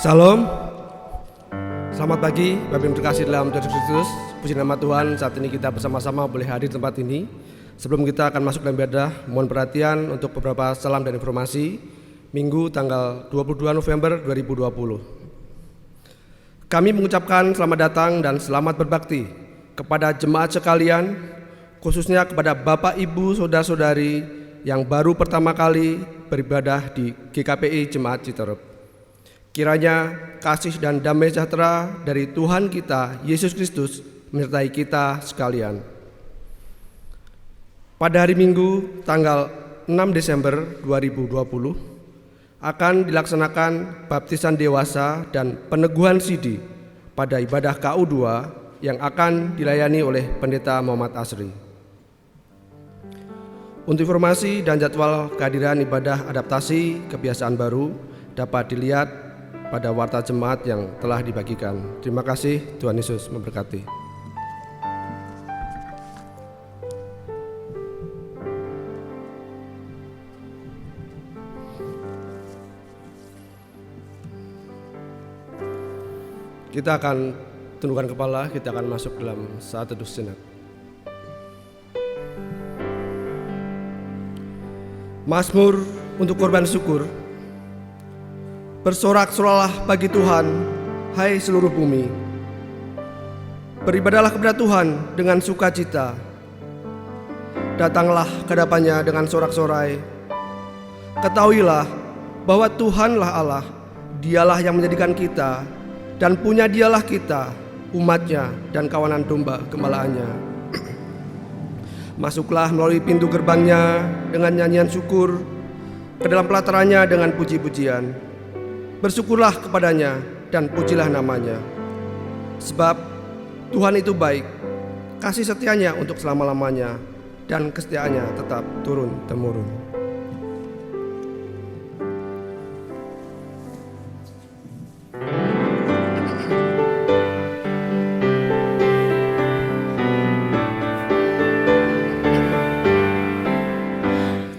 Salam. Selamat pagi, Bapak Ibu terkasih dalam Tuhan Yesus Kristus. Puji nama Tuhan, saat ini kita bersama-sama boleh hadir di tempat ini. Sebelum kita akan masuk dalam ibadah, mohon perhatian untuk beberapa salam dan informasi. Minggu tanggal 22 November 2020. Kami mengucapkan selamat datang dan selamat berbakti kepada jemaat sekalian, khususnya kepada Bapak, Ibu, Saudara-saudari yang baru pertama kali beribadah di GKPI Jemaat Citerep. Kiranya kasih dan damai sejahtera dari Tuhan kita, Yesus Kristus, menyertai kita sekalian. Pada hari Minggu, tanggal 6 Desember 2020, akan dilaksanakan baptisan dewasa dan peneguhan sidi pada ibadah KU2 yang akan dilayani oleh Pendeta Muhammad Asri. Untuk informasi dan jadwal kehadiran ibadah adaptasi kebiasaan baru dapat dilihat pada warta jemaat yang telah dibagikan. Terima kasih, Tuhan Yesus memberkati. Kita akan tundukkan kepala, kita akan masuk dalam saat teduh sejenak. Mazmur untuk korban syukur. Bersorak-soraklah bagi Tuhan, hai seluruh bumi. Beribadahlah kepada Tuhan dengan sukacita. Datanglah ke hadapannya dengan sorak-sorai. Ketahuilah bahwa Tuhanlah Allah, Dialah yang menjadikan kita, dan punya Dialah kita, umatnya dan kawanan domba gembalaannya. Masuklah melalui pintu gerbangnya dengan nyanyian syukur, ke dalam pelatarannya dengan puji-pujian. Bersyukurlah kepadanya dan pujilah namanya. Sebab Tuhan itu baik, kasih setianya untuk selama-lamanya, dan kesetiaannya tetap turun-temurun.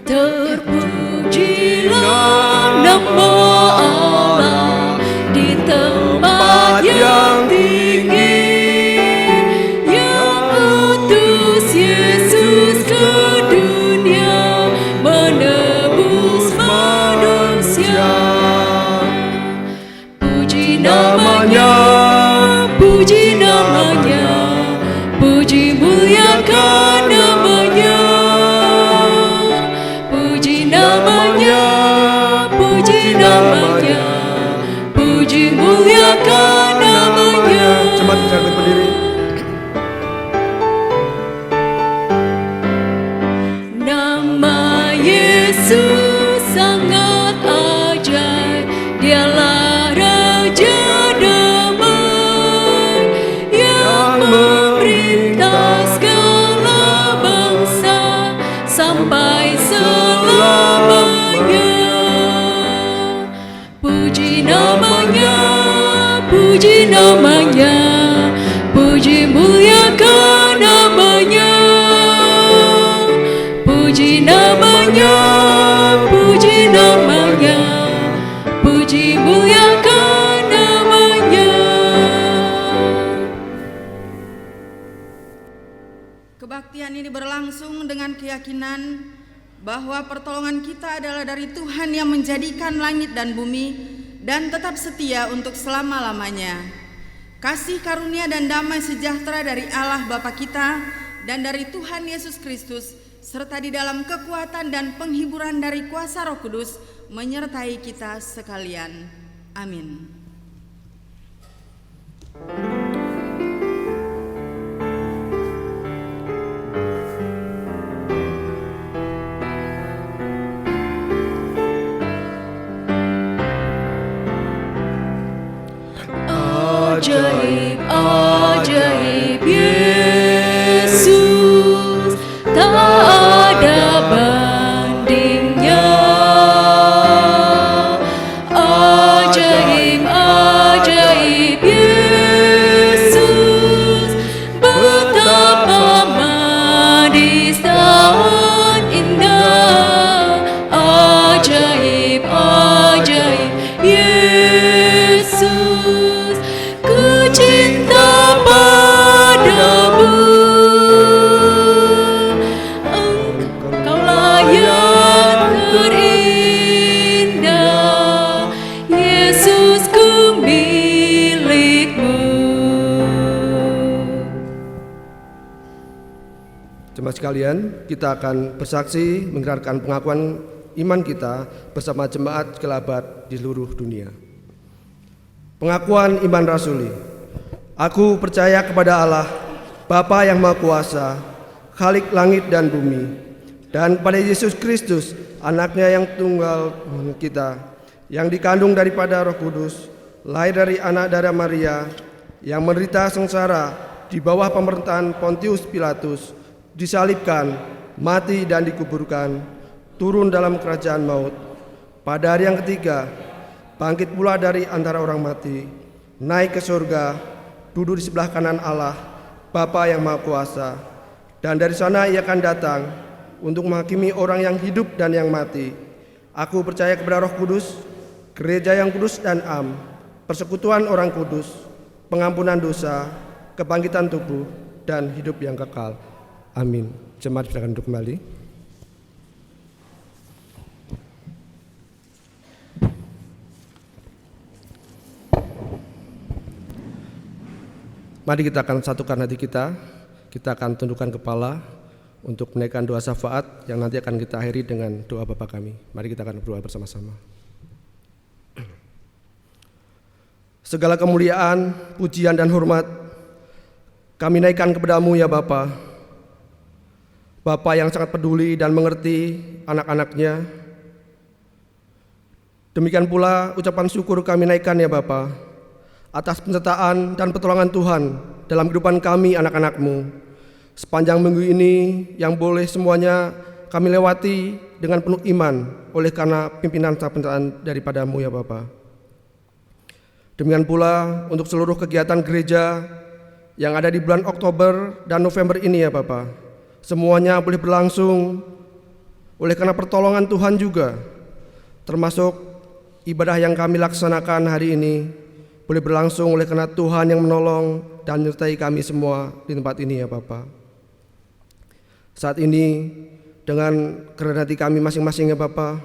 Terpujilah nama Allah di tempat yang tinggi, yang utus Yesus ke dunia menebus manusia. Puji namanya, puji namanya, puji muliakan namanya. Puji namanya, puji namanya, puji muliakan namanya. Cepat kita berdiri. Nama Yesus sangat ajaib, Dialah Raja damai yang memerintah segala bangsa sampai selamanya. Puji namanya, puji namanya, puji muliakan namanya. Puji namanya, puji namanya, puji muliakan namanya. Kebaktian ini berlangsung dengan keyakinan bahwa pertolongan kita adalah dari Tuhan yang menjadikan langit dan bumi dan tetap setia untuk selama-lamanya. Kasih karunia dan damai sejahtera dari Allah Bapa kita dan dari Tuhan Yesus Kristus serta di dalam kekuatan dan penghiburan dari kuasa Roh Kudus menyertai kita sekalian. Amin. Ajaib, ajaib Yesus, tak ada bandingnya. Ajaib, ajaib Yesus, betapa manis dan indah. Ajaib, ajaib Yesus. sekalian, kita akan bersaksi mengeluarkan pengakuan iman kita bersama jemaat Kelabat di seluruh dunia. Pengakuan iman rasuli. Aku percaya kepada Allah, Bapa yang Maha Kuasa, Khalik langit dan bumi, dan kepada Yesus Kristus, anaknya yang tunggal kita, yang dikandung daripada Roh Kudus, lahir dari anak darah Maria, yang menderita sengsara di bawah pemerintahan Pontius Pilatus, disalibkan, mati dan dikuburkan, turun dalam kerajaan maut. Pada hari yang ketiga, bangkit pula dari antara orang mati, naik ke surga, duduk di sebelah kanan Allah, Bapa yang Maha Kuasa, dan dari sana ia akan datang untuk menghakimi orang yang hidup dan yang mati. Aku percaya kepada Roh Kudus, gereja yang kudus dan am, persekutuan orang kudus, pengampunan dosa, kebangkitan tubuh, dan hidup yang kekal. Amin. Jemaat silakan duduk kembali. Mari kita akan satukan hati kita. Kita akan tundukkan kepala untuk menaikkan doa syafaat yang nanti akan kita akhiri dengan doa Bapa kami. Mari kita akan berdoa bersama-sama. Segala kemuliaan, pujian dan hormat kami naikkan kepadamu ya Bapa. Bapa yang sangat peduli dan mengerti anak-anaknya. Demikian pula ucapan syukur kami naikkan ya Bapa, atas penyertaan dan pertolongan Tuhan dalam kehidupan kami anak-anak-Mu. Sepanjang minggu ini yang boleh semuanya kami lewati dengan penuh iman oleh karena pimpinan dan penyertaan daripada-Mu ya Bapa. Demikian pula untuk seluruh kegiatan gereja yang ada di bulan Oktober dan November ini ya Bapa, semuanya boleh berlangsung oleh karena pertolongan Tuhan juga, termasuk ibadah yang kami laksanakan hari ini boleh berlangsung oleh karena Tuhan yang menolong dan menyertai kami semua di tempat ini ya Bapa. Saat ini dengan kerendahan hati kami masing-masing ya Bapa,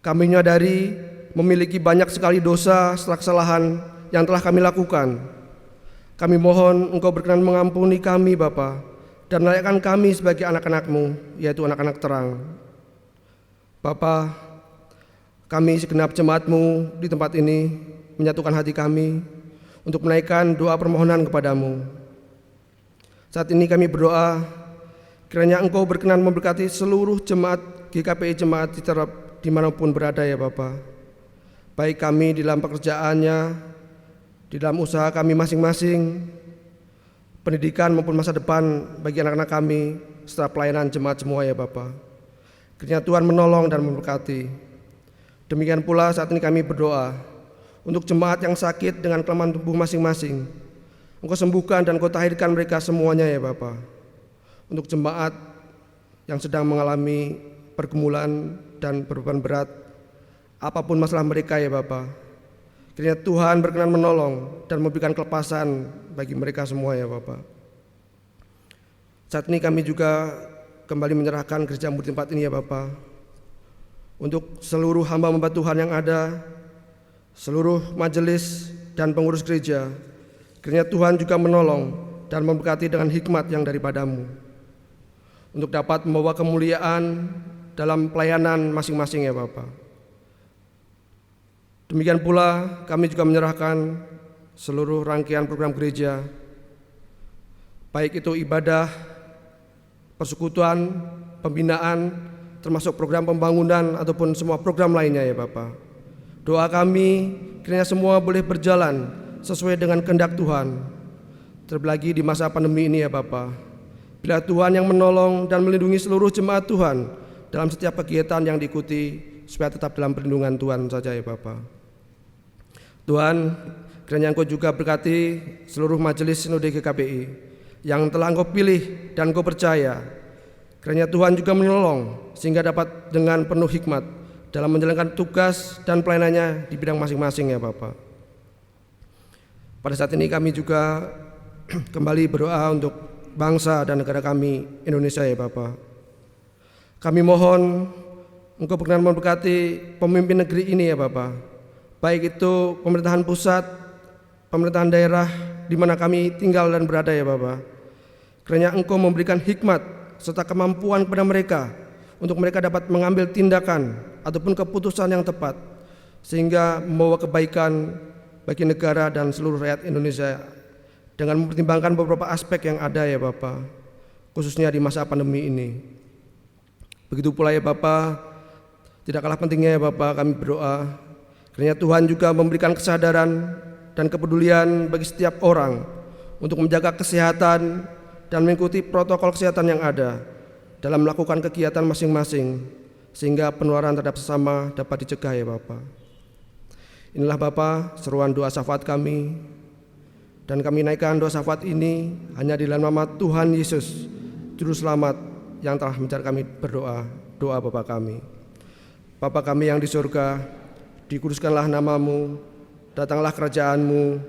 kami menyadari memiliki banyak sekali dosa serta kesalahan yang telah kami lakukan. Kami mohon Engkau berkenan mengampuni kami Bapa, dan melayakkan kami sebagai anak-anak-Mu, yaitu anak-anak terang. Bapa, kami segenap jemaat-Mu di tempat ini menyatukan hati kami untuk menaikkan doa permohonan kepadamu. Saat ini kami berdoa, kiranya Engkau berkenan memberkati seluruh jemaat GKPI Jemaat Citerep dimanapun berada ya Bapa. Baik kami di dalam pekerjaannya, di dalam usaha kami masing-masing, pendidikan maupun masa depan bagi anak-anak kami, serta pelayanan jemaat semua ya Bapa. Kiranya Tuhan menolong dan memberkati. Demikian pula saat ini kami berdoa untuk jemaat yang sakit dengan kelemahan tubuh masing-masing. Engkau sembuhkan dan Engkau tahirkan mereka semuanya ya Bapa. Untuk jemaat yang sedang mengalami pergumulan dan beban berat, apapun masalah mereka ya Bapa, kiranya Tuhan berkenan menolong dan memberikan kelepasan bagi mereka semua ya Bapa. Saat ini kami juga kembali menyerahkan gereja-Mu di tempat ini ya Bapa. Untuk seluruh hamba-hamba Tuhan yang ada, seluruh majelis dan pengurus gereja, kiranya Tuhan juga menolong dan memberkati dengan hikmat yang daripada-Mu, untuk dapat membawa kemuliaan dalam pelayanan masing-masing ya Bapa. Demikian pula kami juga menyerahkan seluruh rangkaian program gereja, baik itu ibadah, persekutuan, pembinaan, termasuk program pembangunan ataupun semua program lainnya ya Bapa. Doa kami kiranya semua boleh berjalan sesuai dengan kehendak Tuhan, terlebih lagi di masa pandemi ini ya Bapa. Bila Tuhan yang menolong dan melindungi seluruh jemaat Tuhan dalam setiap kegiatan yang diikuti, supaya tetap dalam perlindungan Tuhan saja ya Bapa. Tuhan, kiranya Engkau juga berkati seluruh majelis Sinode GKPI yang telah Engkau pilih dan Engkau percaya. Kiranya Tuhan juga menolong sehingga dapat dengan penuh hikmat dalam menjalankan tugas dan pelayanannya di bidang masing-masing ya Bapa. Pada saat ini kami juga kembali berdoa untuk bangsa dan negara kami Indonesia ya Bapa. Kami mohon Engkau berkenan memberkati pemimpin negeri ini ya Bapa, baik itu pemerintahan pusat, pemerintahan daerah di mana kami tinggal dan berada ya Bapa. Kiranya Engkau memberikan hikmat serta kemampuan kepada mereka untuk mereka dapat mengambil tindakan ataupun keputusan yang tepat, sehingga membawa kebaikan bagi negara dan seluruh rakyat Indonesia dengan mempertimbangkan beberapa aspek yang ada ya Bapa, khususnya di masa pandemi ini. Begitu pula ya Bapa, tidak kalah pentingnya ya Bapa, kami berdoa kiranya Tuhan juga memberikan kesadaran dan kepedulian bagi setiap orang untuk menjaga kesehatan dan mengikuti protokol kesehatan yang ada dalam melakukan kegiatan masing-masing, sehingga penularan terhadap sesama dapat dicegah ya Bapa. Inilah Bapa seruan doa syafaat kami, dan kami naikkan doa syafaat ini hanya di dalam nama Tuhan Yesus, Juru Selamat yang telah mengajar kami berdoa. Doa Bapa kami. Bapa kami yang di surga, dikuduskanlah namamu, datanglah kerajaanmu,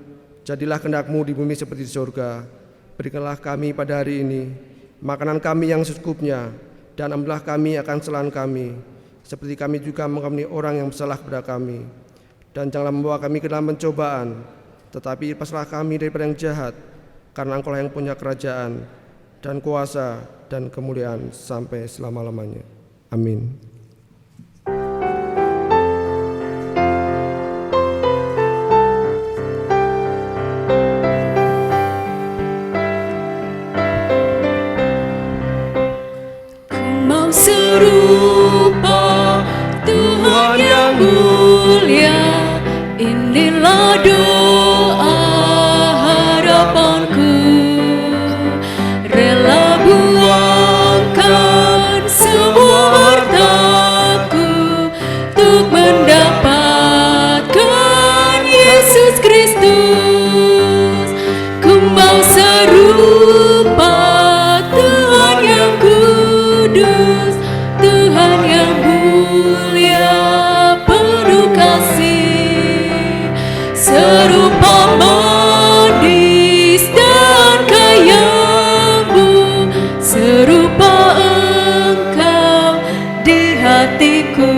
jadilah kehendak-Mu di bumi seperti di surga. Berikanlah kami pada hari ini makanan kami yang secukupnya, dan ampunilah kami akan kesalahan kami, seperti kami juga mengampuni orang yang bersalah kepada kami. Dan janganlah membawa kami ke dalam pencobaan, tetapi lepaslah kami daripada yang jahat, karena Engkau yang punya kerajaan dan kuasa dan kemuliaan sampai selama-lamanya. Amin. Serupa Tuhan yang mulia, inilah doa harapanku, rela buangkan semua hartaku untuk mendapatkan Yesus Kristus. Ku mau serupa Tuhan yang kudus, Tuhan yang mulia penuh kasih, serupa manis dan kaya-Mu, serupa Engkau di hatiku.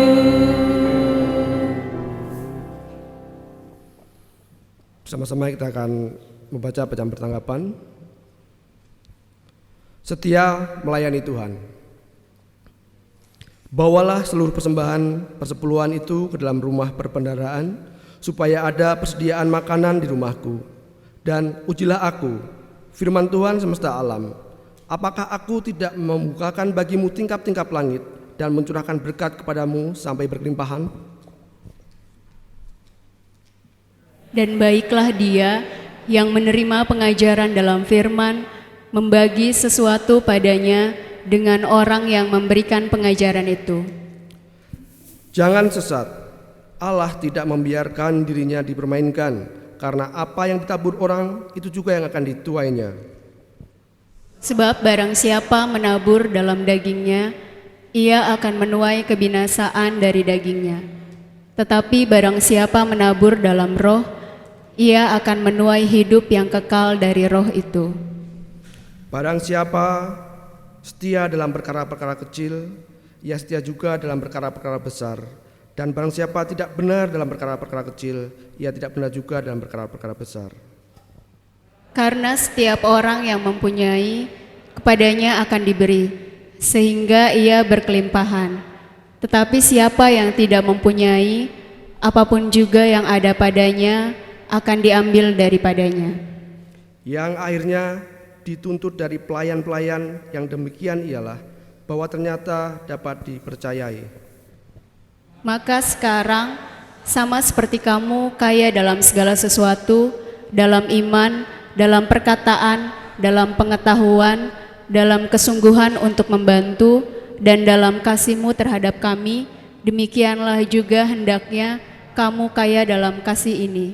Bersama-sama kita akan membaca bacaan pertanggapan. Setia melayani Tuhan. Bawalah seluruh persembahan persepuluhan itu ke dalam rumah perbendaharaan, supaya ada persediaan makanan di rumahku. Dan ujilah aku, firman Tuhan semesta alam, apakah aku tidak membukakan bagimu tingkap-tingkap langit dan mencurahkan berkat kepadamu sampai berkelimpahan? Dan baiklah dia yang menerima pengajaran dalam firman, membagi sesuatu padanya dengan orang yang memberikan pengajaran itu. Jangan sesat, Allah tidak membiarkan dirinya dipermainkan, karena apa yang ditabur orang itu juga yang akan dituainya. Sebab barang siapa menabur dalam dagingnya, ia akan menuai kebinasaan dari dagingnya. Tetapi barang siapa menabur dalam roh, ia akan menuai hidup yang kekal dari roh itu. Barang siapa setia dalam perkara-perkara kecil, ia setia juga dalam perkara-perkara besar. Dan barang siapa tidak benar dalam perkara-perkara kecil, ia tidak benar juga dalam perkara-perkara besar. Karena setiap orang yang mempunyai, kepadanya akan diberi, sehingga ia berkelimpahan. Tetapi siapa yang tidak mempunyai, apapun juga yang ada padanya akan diambil daripadanya. Yang akhirnya dituntut dari pelayan-pelayan yang demikian ialah bahwa ternyata dapat dipercayai. Maka sekarang sama seperti kamu kaya dalam segala sesuatu, dalam iman, dalam perkataan, dalam pengetahuan, dalam kesungguhan untuk membantu, dan dalam kasih-Mu terhadap kami, demikianlah juga hendaknya kamu kaya dalam kasih ini.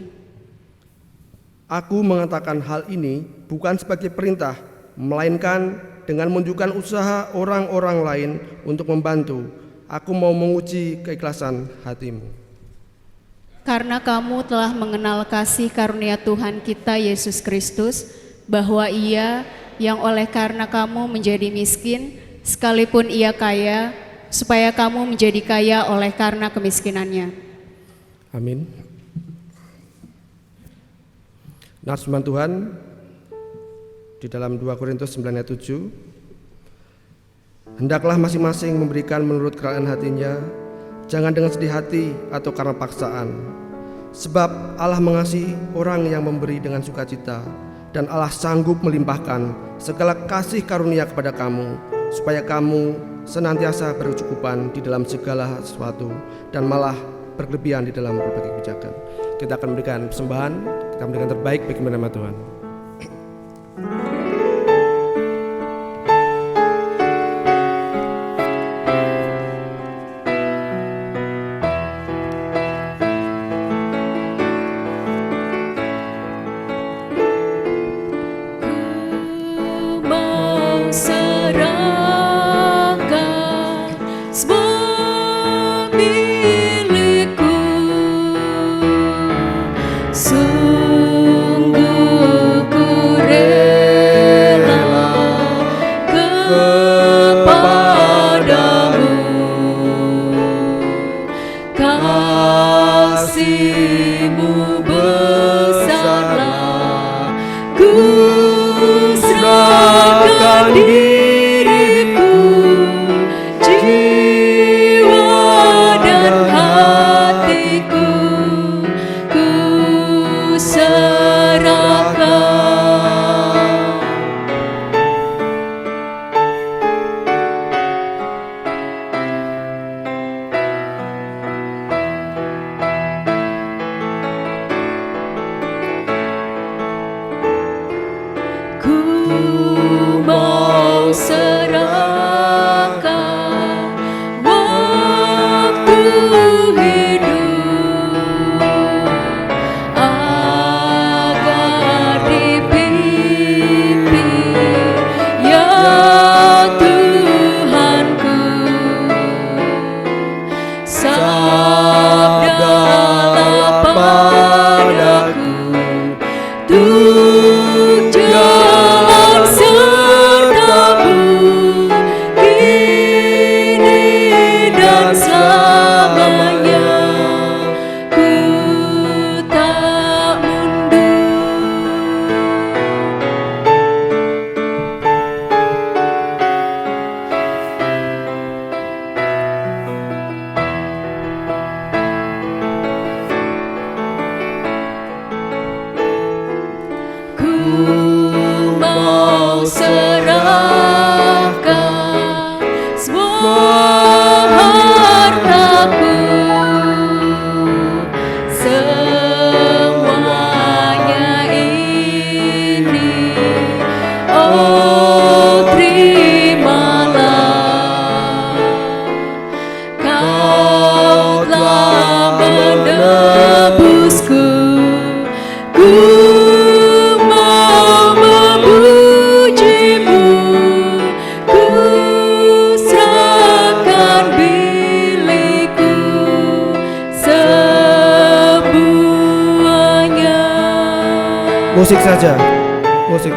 Aku mengatakan hal ini bukan sebagai perintah, melainkan dengan menunjukkan usaha orang-orang lain untuk membantu. Aku mau menguji keikhlasan hatimu. Karena kamu telah mengenal kasih karunia Tuhan kita Yesus Kristus, bahwa Ia yang oleh karena kamu menjadi miskin, sekalipun Ia kaya, supaya kamu menjadi kaya oleh karena kemiskinannya. Amin. Nah, firman Tuhan, di dalam 2 Korintus 9 ayat 7. Hendaklah masing-masing memberikan menurut kerelaan hatinya, jangan dengan sedih hati atau karena paksaan. Sebab Allah mengasihi orang yang memberi dengan sukacita, dan Allah sanggup melimpahkan segala kasih karunia kepada kamu, supaya kamu senantiasa berkecukupan di dalam segala sesuatu, dan malah berkelebihan di dalam berbagai kebijakan. Kita akan memberikan persembahan, kita memberikan terbaik bagi nama Tuhan. Kasih-Mu besarlah, ku serahkan diriku, jiwa dan hatiku, ku serahkan. Ku mau serahkan waktu hidup agar dipimpin, ya Tuhanku. Sabdalah padaku untuk jalan serta-Mu kini dan selamanya, ku tak mundur. Ku mau serahkan semua hartaku, semuanya ini, oh terimalah. Kau telah menebusku, ku mau memuji-Mu, ku serahkan bilikku semuanya. Musik saja, musik.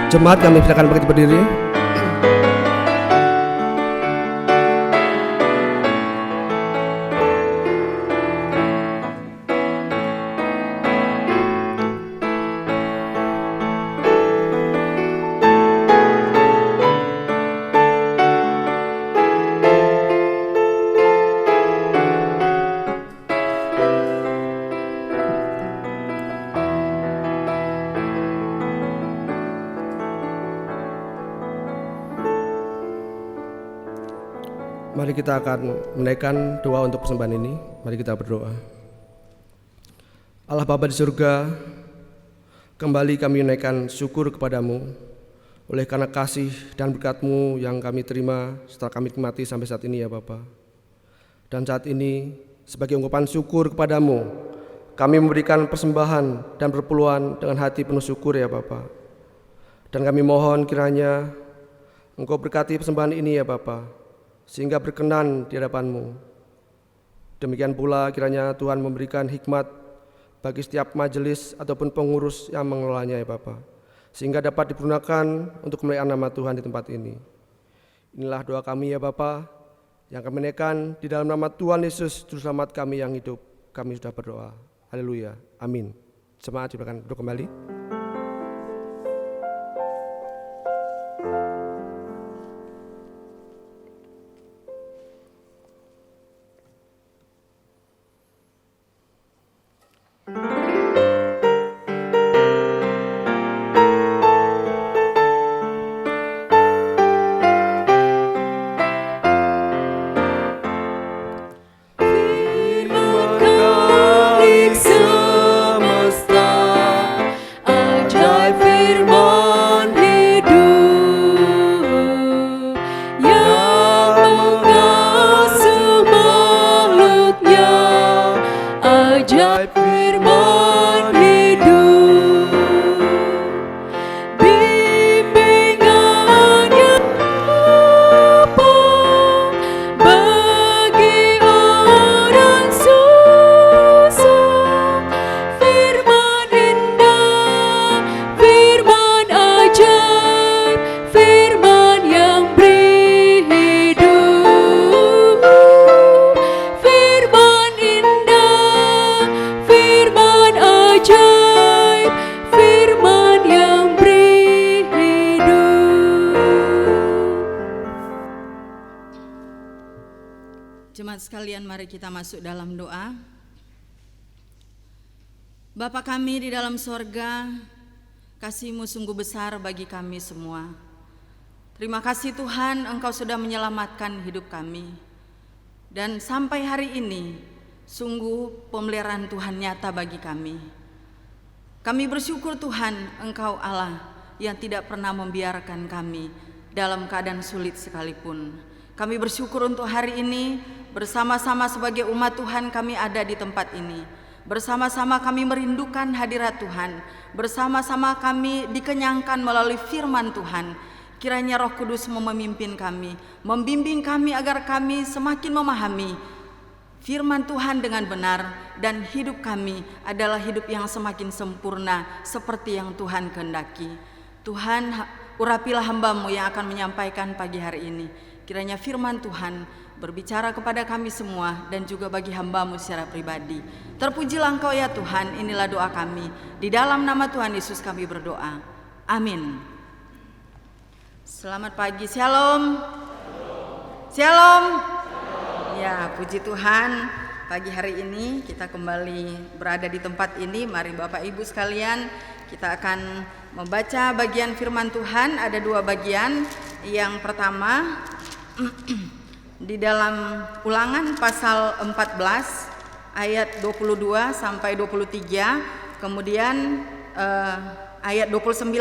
Jemaat, kami silakan bangkit berdiri. Mari kita akan menaikkan doa untuk persembahan ini. Mari kita berdoa. Allah Bapa di surga, kembali kami menaikkan syukur kepadamu oleh karena kasih dan berkat-Mu yang kami terima setelah kami nikmati sampai saat ini ya Bapa. Dan saat ini sebagai ungkapan syukur kepadamu, kami memberikan persembahan dan perpuluhan dengan hati penuh syukur ya Bapa. Dan kami mohon kiranya Engkau berkati persembahan ini ya Bapa, sehingga berkenan di hadapan-Mu. Demikian pula kiranya Tuhan memberikan hikmat bagi setiap majelis ataupun pengurus yang mengelolanya ya Bapa, sehingga dapat dipergunakan untuk kemuliaan nama Tuhan di tempat ini. Inilah doa kami ya Bapa, yang kami naikkan di dalam nama Tuhan Yesus, Juru Selamat kami yang hidup. Kami sudah berdoa. Haleluya. Amin. Semangat, silakan duduk kembali. Jemaat sekalian, mari kita masuk dalam doa. Bapa kami di dalam sorga, kasih-Mu sungguh besar bagi kami semua. Terima kasih Tuhan, Engkau sudah menyelamatkan hidup kami. Dan sampai hari ini, sungguh pemeliharaan Tuhan nyata bagi kami. Kami bersyukur Tuhan, Engkau Allah yang tidak pernah membiarkan kami dalam keadaan sulit sekalipun. Kami bersyukur untuk hari ini, bersama-sama sebagai umat Tuhan kami ada di tempat ini. Bersama-sama kami merindukan hadirat Tuhan. Bersama-sama kami dikenyangkan melalui firman Tuhan. Kiranya Roh Kudus memimpin kami, membimbing kami agar kami semakin memahami firman Tuhan dengan benar, dan hidup kami adalah hidup yang semakin sempurna seperti yang Tuhan kehendaki. Tuhan, urapilah hamba-Mu yang akan menyampaikan pagi hari ini. Kiranya firman Tuhan berbicara kepada kami semua dan juga bagi hamba-Mu secara pribadi. Terpujilah Engkau ya Tuhan, inilah doa kami. Di dalam nama Tuhan Yesus kami berdoa. Amin. Selamat pagi, shalom. Shalom. Ya, puji Tuhan, pagi hari ini kita kembali berada di tempat ini. Mari Bapak Ibu sekalian, kita akan membaca bagian firman Tuhan. Ada dua bagian. Yang pertama di dalam Ulangan pasal 14 ayat 22 sampai 23, kemudian ayat 29.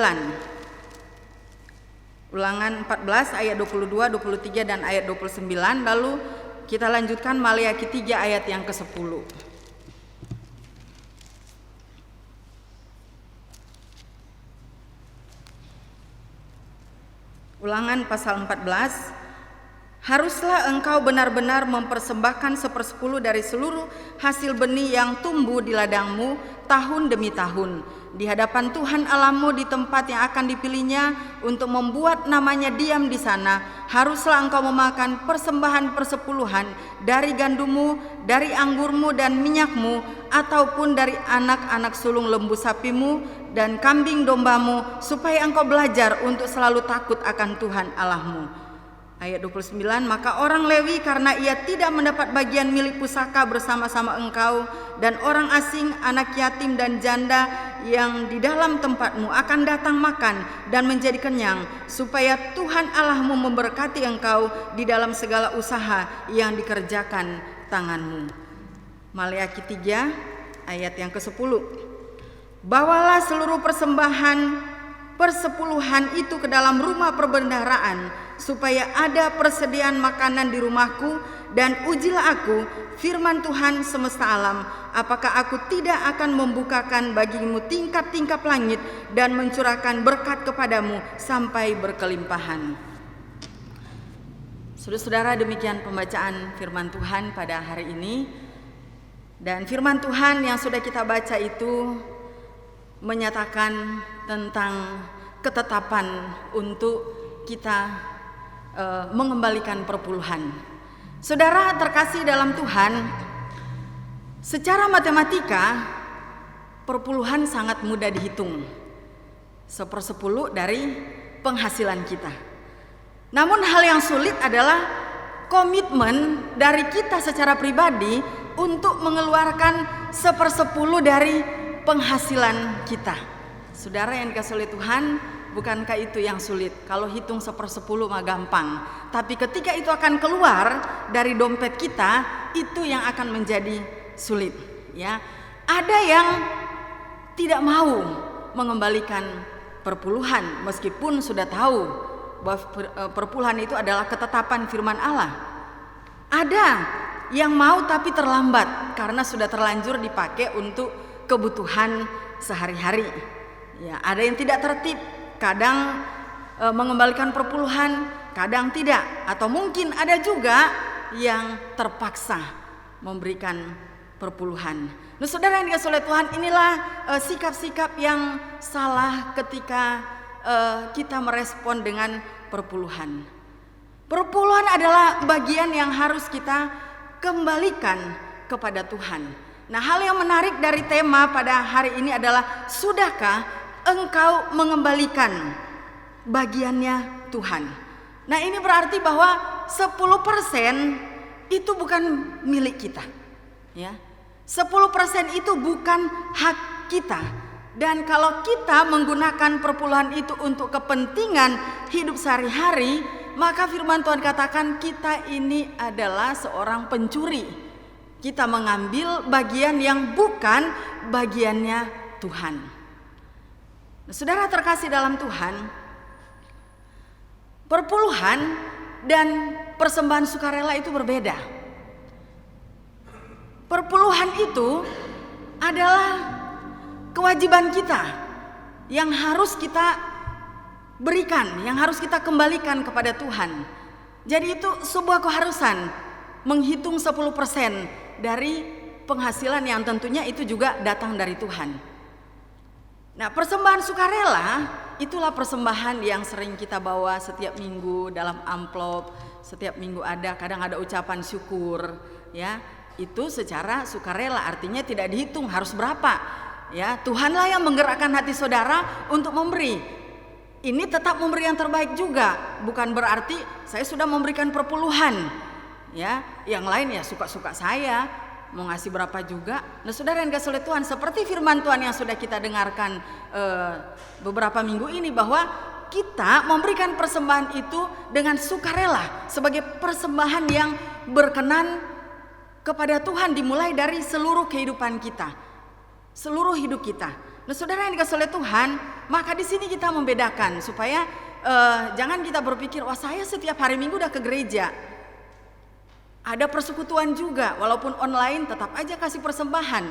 Ulangan 14 ayat 22, 23 dan ayat 29. Lalu kita lanjutkan Maleakhi 3 ayat yang ke-10. Ulangan pasal 14. Haruslah engkau benar-benar mempersembahkan 1/10 dari seluruh hasil benih yang tumbuh di ladangmu tahun demi tahun di hadapan Tuhan Allahmu di tempat yang akan dipilihnya untuk membuat namanya diam di sana. Haruslah engkau memakan persembahan persepuluhan dari gandummu, dari anggurmu dan minyakmu, ataupun dari anak-anak sulung lembu sapimu dan kambing dombamu, supaya engkau belajar untuk selalu takut akan Tuhan Allahmu. Ayat 29, maka orang Lewi karena ia tidak mendapat bagian milik pusaka bersama-sama engkau, dan orang asing, anak yatim dan janda yang di dalam tempatmu akan datang makan dan menjadi kenyang, supaya Tuhan Allahmu memberkati engkau di dalam segala usaha yang dikerjakan tanganmu. Maleakhi 3 ayat yang ke-10. Bawalah seluruh persembahan persepuluhan itu ke dalam rumah perbendaharaan, supaya ada persediaan makanan di rumahku, dan ujilah aku, firman Tuhan semesta alam, apakah aku tidak akan membukakan bagimu tingkap-tingkap langit dan mencurahkan berkat kepadamu sampai berkelimpahan. Saudara-saudara, demikian pembacaan firman Tuhan pada hari ini. Dan firman Tuhan yang sudah kita baca itu menyatakan tentang ketetapan untuk kita mengembalikan perpuluhan. Saudara terkasih dalam Tuhan, secara matematika perpuluhan sangat mudah dihitung. 1/10 dari penghasilan kita. Namun hal yang sulit adalah komitmen dari kita secara pribadi untuk mengeluarkan 1/10 dari penghasilan kita. Saudara yang dikasihi oleh Tuhan, bukankah itu yang sulit? Kalau hitung 1/10 mah gampang. Tapi ketika itu akan keluar dari dompet kita, itu yang akan menjadi sulit. Ya, ada yang tidak mau mengembalikan perpuluhan meskipun sudah tahu bahwa perpuluhan itu adalah ketetapan firman Allah. Ada yang mau tapi terlambat karena sudah terlanjur dipakai untuk kebutuhan sehari-hari. Ya, ada yang tidak tertib, kadang mengembalikan perpuluhan, kadang tidak, atau mungkin ada juga yang terpaksa memberikan perpuluhan. Nah, saudara yang dikasihi oleh Tuhan, inilah sikap-sikap yang salah ketika kita merespon dengan perpuluhan. Perpuluhan adalah bagian yang harus kita kembalikan kepada Tuhan. Nah, hal yang menarik dari tema pada hari ini adalah, sudahkah engkau mengembalikan bagiannya Tuhan? Nah, ini berarti bahwa 10% itu bukan milik kita. Ya, 10% itu bukan hak kita. Dan kalau kita menggunakan perpuluhan itu untuk kepentingan hidup sehari-hari, maka firman Tuhan katakan kita ini adalah seorang pencuri. Kita mengambil bagian yang bukan bagiannya Tuhan. Nah, saudara terkasih dalam Tuhan, perpuluhan dan persembahan sukarela itu berbeda. Perpuluhan itu adalah kewajiban kita yang harus kita berikan, yang harus kita kembalikan kepada Tuhan. Jadi itu sebuah keharusan menghitung 10% dari penghasilan yang tentunya itu juga datang dari Tuhan. Nah, persembahan sukarela itulah persembahan yang sering kita bawa setiap minggu dalam amplop. Setiap minggu ada, kadang ada ucapan syukur, ya. Itu secara sukarela, artinya tidak dihitung harus berapa. Ya, Tuhanlah yang menggerakkan hati saudara untuk memberi. Ini tetap memberi yang terbaik juga, bukan berarti saya sudah memberikan perpuluhan. Ya, yang lain ya suka-suka saya, mau ngasih berapa juga. Nah, saudara yang dikasihi oleh Tuhan, seperti firman Tuhan yang sudah kita dengarkan beberapa minggu ini, bahwa kita memberikan persembahan itu dengan sukarela sebagai persembahan yang berkenan kepada Tuhan, dimulai dari seluruh kehidupan kita, seluruh hidup kita. Nah, saudara yang dikasihi oleh Tuhan, maka di sini kita membedakan supaya jangan kita berpikir, wah saya setiap hari Minggu udah ke gereja. Ada persekutuan juga, walaupun online tetap aja kasih persembahan.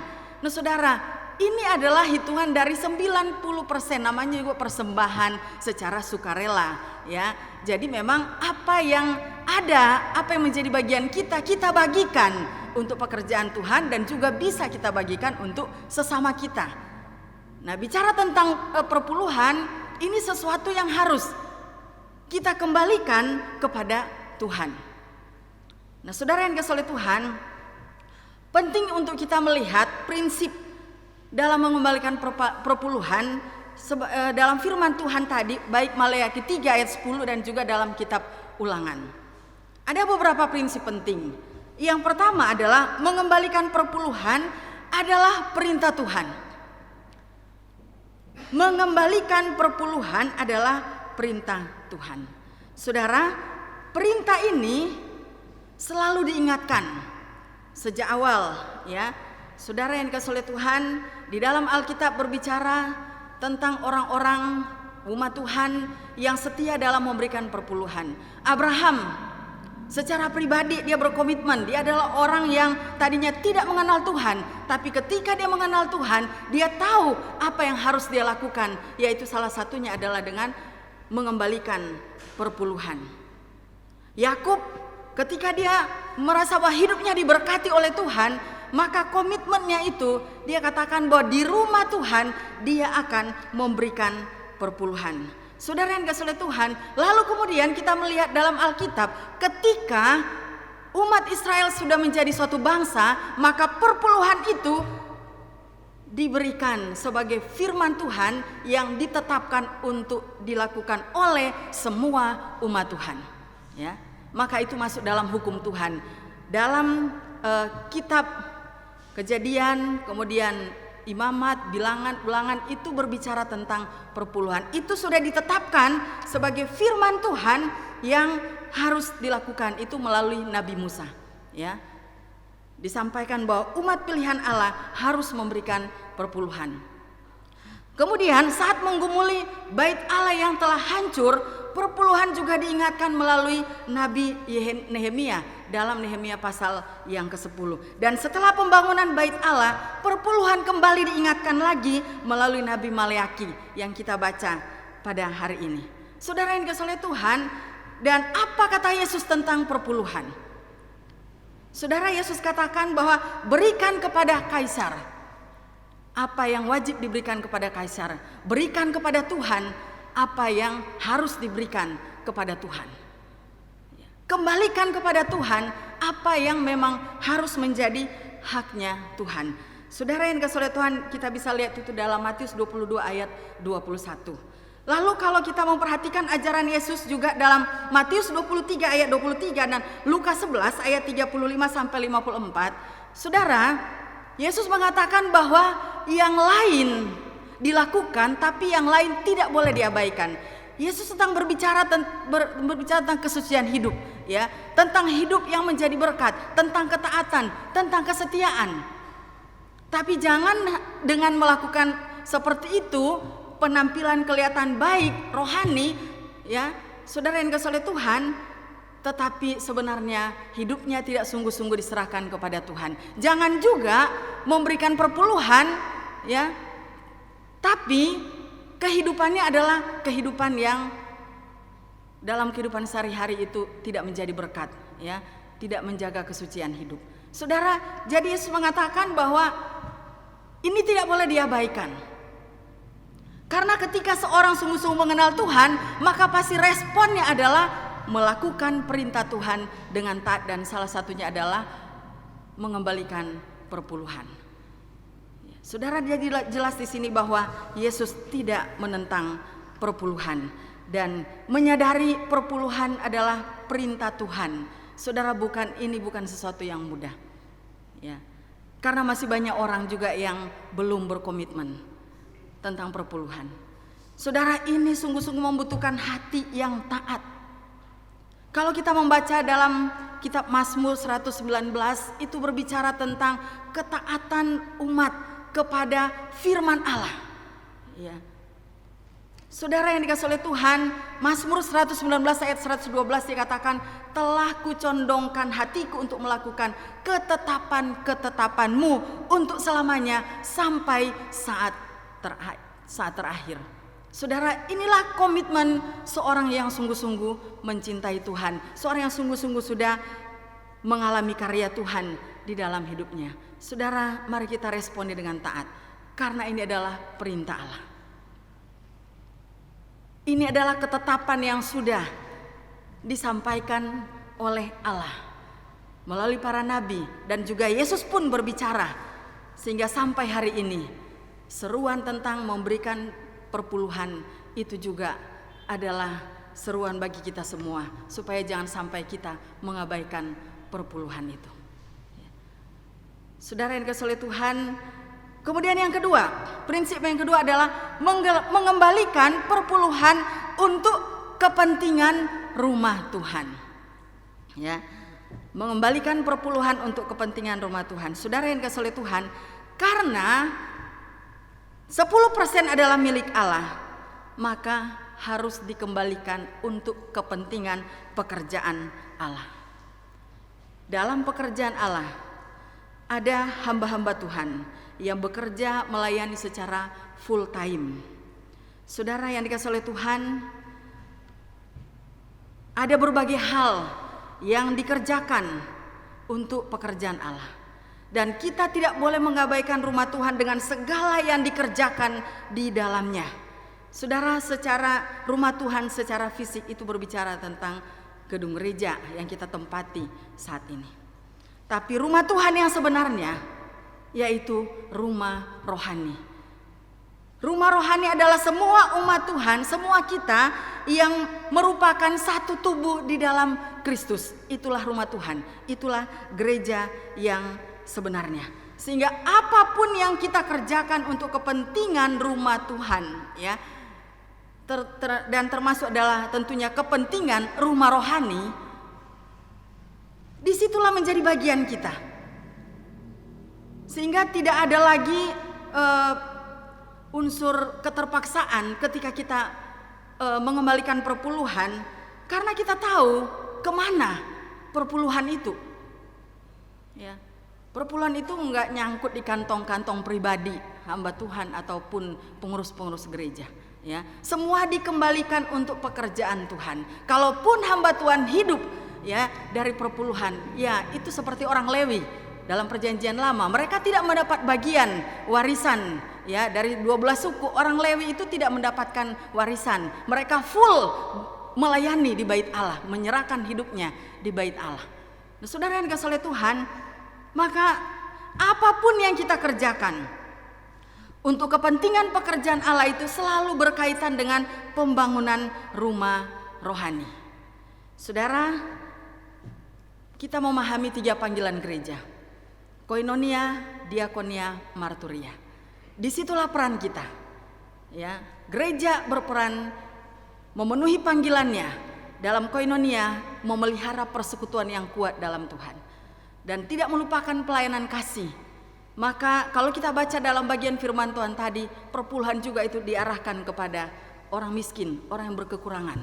Nah, saudara, ini adalah hitungan dari 90%, namanya juga persembahan secara sukarela, ya. Jadi memang apa yang ada, apa yang menjadi bagian kita, kita bagikan untuk pekerjaan Tuhan dan juga bisa kita bagikan untuk sesama kita. Nah, bicara tentang perpuluhan, ini sesuatu yang harus kita kembalikan kepada Tuhan. Nah, saudara yang dikasihi oleh Tuhan, penting untuk kita melihat prinsip dalam mengembalikan perpuluhan dalam firman Tuhan tadi, baik Maleakhi 3 ayat 10 dan juga dalam kitab Ulangan. Ada beberapa prinsip penting. Yang pertama adalah mengembalikan perpuluhan adalah perintah Tuhan. Mengembalikan perpuluhan adalah perintah Tuhan. Saudara, perintah ini selalu diingatkan sejak awal, ya. Saudara yang dikasihi oleh Tuhan, di dalam Alkitab berbicara tentang orang-orang umat Tuhan yang setia dalam memberikan perpuluhan. Abraham secara pribadi dia berkomitmen, dia adalah orang yang tadinya tidak mengenal Tuhan, tapi ketika dia mengenal Tuhan, dia tahu apa yang harus dia lakukan, yaitu salah satunya adalah dengan mengembalikan perpuluhan. Yakub ketika dia merasa bahwa hidupnya diberkati oleh Tuhan, maka komitmennya itu dia katakan bahwa di rumah Tuhan dia akan memberikan perpuluhan. Saudara yang dikasihi oleh Tuhan, lalu kemudian kita melihat dalam Alkitab ketika umat Israel sudah menjadi suatu bangsa, maka perpuluhan itu diberikan sebagai firman Tuhan yang ditetapkan untuk dilakukan oleh semua umat Tuhan. Ya, maka itu masuk dalam hukum Tuhan. Dalam kitab Kejadian, kemudian Imamat, Bilangan itu berbicara tentang perpuluhan. Itu sudah ditetapkan sebagai firman Tuhan yang harus dilakukan itu melalui Nabi Musa. Ya, disampaikan bahwa umat pilihan Allah harus memberikan perpuluhan. Kemudian saat menggumuli bait Allah yang telah hancur, perpuluhan juga diingatkan melalui Nabi Nehemia dalam Nehemia pasal yang ke-10. Dan setelah pembangunan bait Allah, perpuluhan kembali diingatkan lagi melalui Nabi Maleaki yang kita baca pada hari ini. Saudara yang dikasihi oleh Tuhan, dan apa kata Yesus tentang perpuluhan? Saudara, Yesus katakan bahwa berikan kepada kaisar apa yang wajib diberikan kepada kaisar, berikan kepada Tuhan apa yang harus diberikan kepada Tuhan. Kembalikan kepada Tuhan apa yang memang harus menjadi haknya Tuhan. Saudara yang dikasihi oleh Tuhan, kita bisa lihat itu dalam Matius 22 ayat 21. Lalu kalau kita memperhatikan ajaran Yesus juga dalam Matius 23 ayat 23 dan Lukas 11 ayat 35 sampai 54, Saudara, Yesus mengatakan bahwa yang lain dilakukan tapi yang lain tidak boleh diabaikan. Yesus sedang berbicara tentang kesucian hidup, ya, tentang hidup yang menjadi berkat, tentang ketaatan, tentang kesetiaan. Tapi jangan dengan melakukan seperti itu penampilan kelihatan baik, rohani, ya, saudara yang dikasihi oleh Tuhan, tetapi sebenarnya hidupnya tidak sungguh-sungguh diserahkan kepada Tuhan. Jangan juga memberikan perpuluhan, ya, tapi kehidupannya adalah kehidupan yang dalam kehidupan sehari-hari itu tidak menjadi berkat, ya, tidak menjaga kesucian hidup. Saudara, jadi Yesus mengatakan bahwa ini tidak boleh diabaikan. Karena ketika seorang sungguh-sungguh mengenal Tuhan, maka pasti responnya adalah melakukan perintah Tuhan dengan taat, dan salah satunya adalah mengembalikan perpuluhan. Saudara, jadi jelas di sini bahwa Yesus tidak menentang perpuluhan dan menyadari perpuluhan adalah perintah Tuhan. Saudara, ini bukan sesuatu yang mudah, ya, karena masih banyak orang juga yang belum berkomitmen tentang perpuluhan. Saudara, ini sungguh-sungguh membutuhkan hati yang taat. Kalau kita membaca dalam kitab Mazmur 119, itu berbicara tentang ketaatan umat kepada firman Allah, ya. Saudara yang dikasihi oleh Tuhan, Mazmur 119 ayat 112 dikatakan, telah kucondongkan hatiku untuk melakukan ketetapan-ketetapanmu untuk selamanya sampai saat terakhir. Saudara, inilah komitmen seorang yang sungguh-sungguh mencintai Tuhan, seorang yang sungguh-sungguh sudah mengalami karya Tuhan di dalam hidupnya. Saudara, mari kita responi dengan taat, karena ini adalah perintah Allah. Ini adalah ketetapan yang sudah disampaikan oleh Allah melalui para nabi, dan juga Yesus pun berbicara, sehingga sampai hari ini seruan tentang memberikan perpuluhan itu juga adalah seruan bagi kita semua, supaya jangan sampai kita mengabaikan perpuluhan itu. Saudara yang dikasihi oleh Tuhan, kemudian yang kedua, prinsip yang kedua adalah mengembalikan perpuluhan untuk kepentingan rumah Tuhan, ya, mengembalikan perpuluhan untuk kepentingan rumah Tuhan. Saudara yang dikasihi oleh Tuhan, karena 10% adalah milik Allah, maka harus dikembalikan untuk kepentingan pekerjaan Allah. Dalam pekerjaan Allah ada hamba-hamba Tuhan yang bekerja melayani secara full time. Saudara yang dikasihi oleh Tuhan, ada berbagai hal yang dikerjakan untuk pekerjaan Allah. Dan kita tidak boleh mengabaikan rumah Tuhan dengan segala yang dikerjakan di dalamnya. Saudara, secara rumah Tuhan secara fisik itu berbicara tentang gedung gereja yang kita tempati saat ini. Tapi rumah Tuhan yang sebenarnya yaitu rumah rohani. Rumah rohani adalah semua umat Tuhan, semua kita yang merupakan satu tubuh di dalam Kristus. Itulah rumah Tuhan, itulah gereja yang sebenarnya. Sehingga apapun yang kita kerjakan untuk kepentingan rumah Tuhan, ya, dan termasuk adalah tentunya kepentingan rumah rohani, disitulah menjadi bagian kita. Sehingga tidak ada lagi unsur keterpaksaan ketika kita mengembalikan perpuluhan, karena kita tahu kemana perpuluhan itu. Ya, perpuluhan itu enggak nyangkut di kantong-kantong pribadi hamba Tuhan ataupun pengurus-pengurus gereja. Ya, semua dikembalikan untuk pekerjaan Tuhan. Kalaupun hamba Tuhan hidup ya dari perpuluhan, ya itu seperti orang Lewi dalam perjanjian lama. Mereka tidak mendapat bagian warisan. Ya, dari 12 suku orang Lewi itu tidak mendapatkan warisan. Mereka full melayani di bait Allah, menyerahkan hidupnya di bait Allah. Nah, saudara yang dikasihi oleh Tuhan, maka apapun yang kita kerjakan untuk kepentingan pekerjaan Allah itu selalu berkaitan dengan pembangunan rumah rohani. Saudara, kita memahami 3 panggilan gereja: koinonia, diakonia, marturia. Disitulah peran kita. Ya, gereja berperan memenuhi panggilannya dalam koinonia, memelihara persekutuan yang kuat dalam Tuhan dan tidak melupakan pelayanan kasih. Maka kalau kita baca dalam bagian firman Tuhan tadi, perpuluhan juga itu diarahkan kepada orang miskin, orang yang berkekurangan.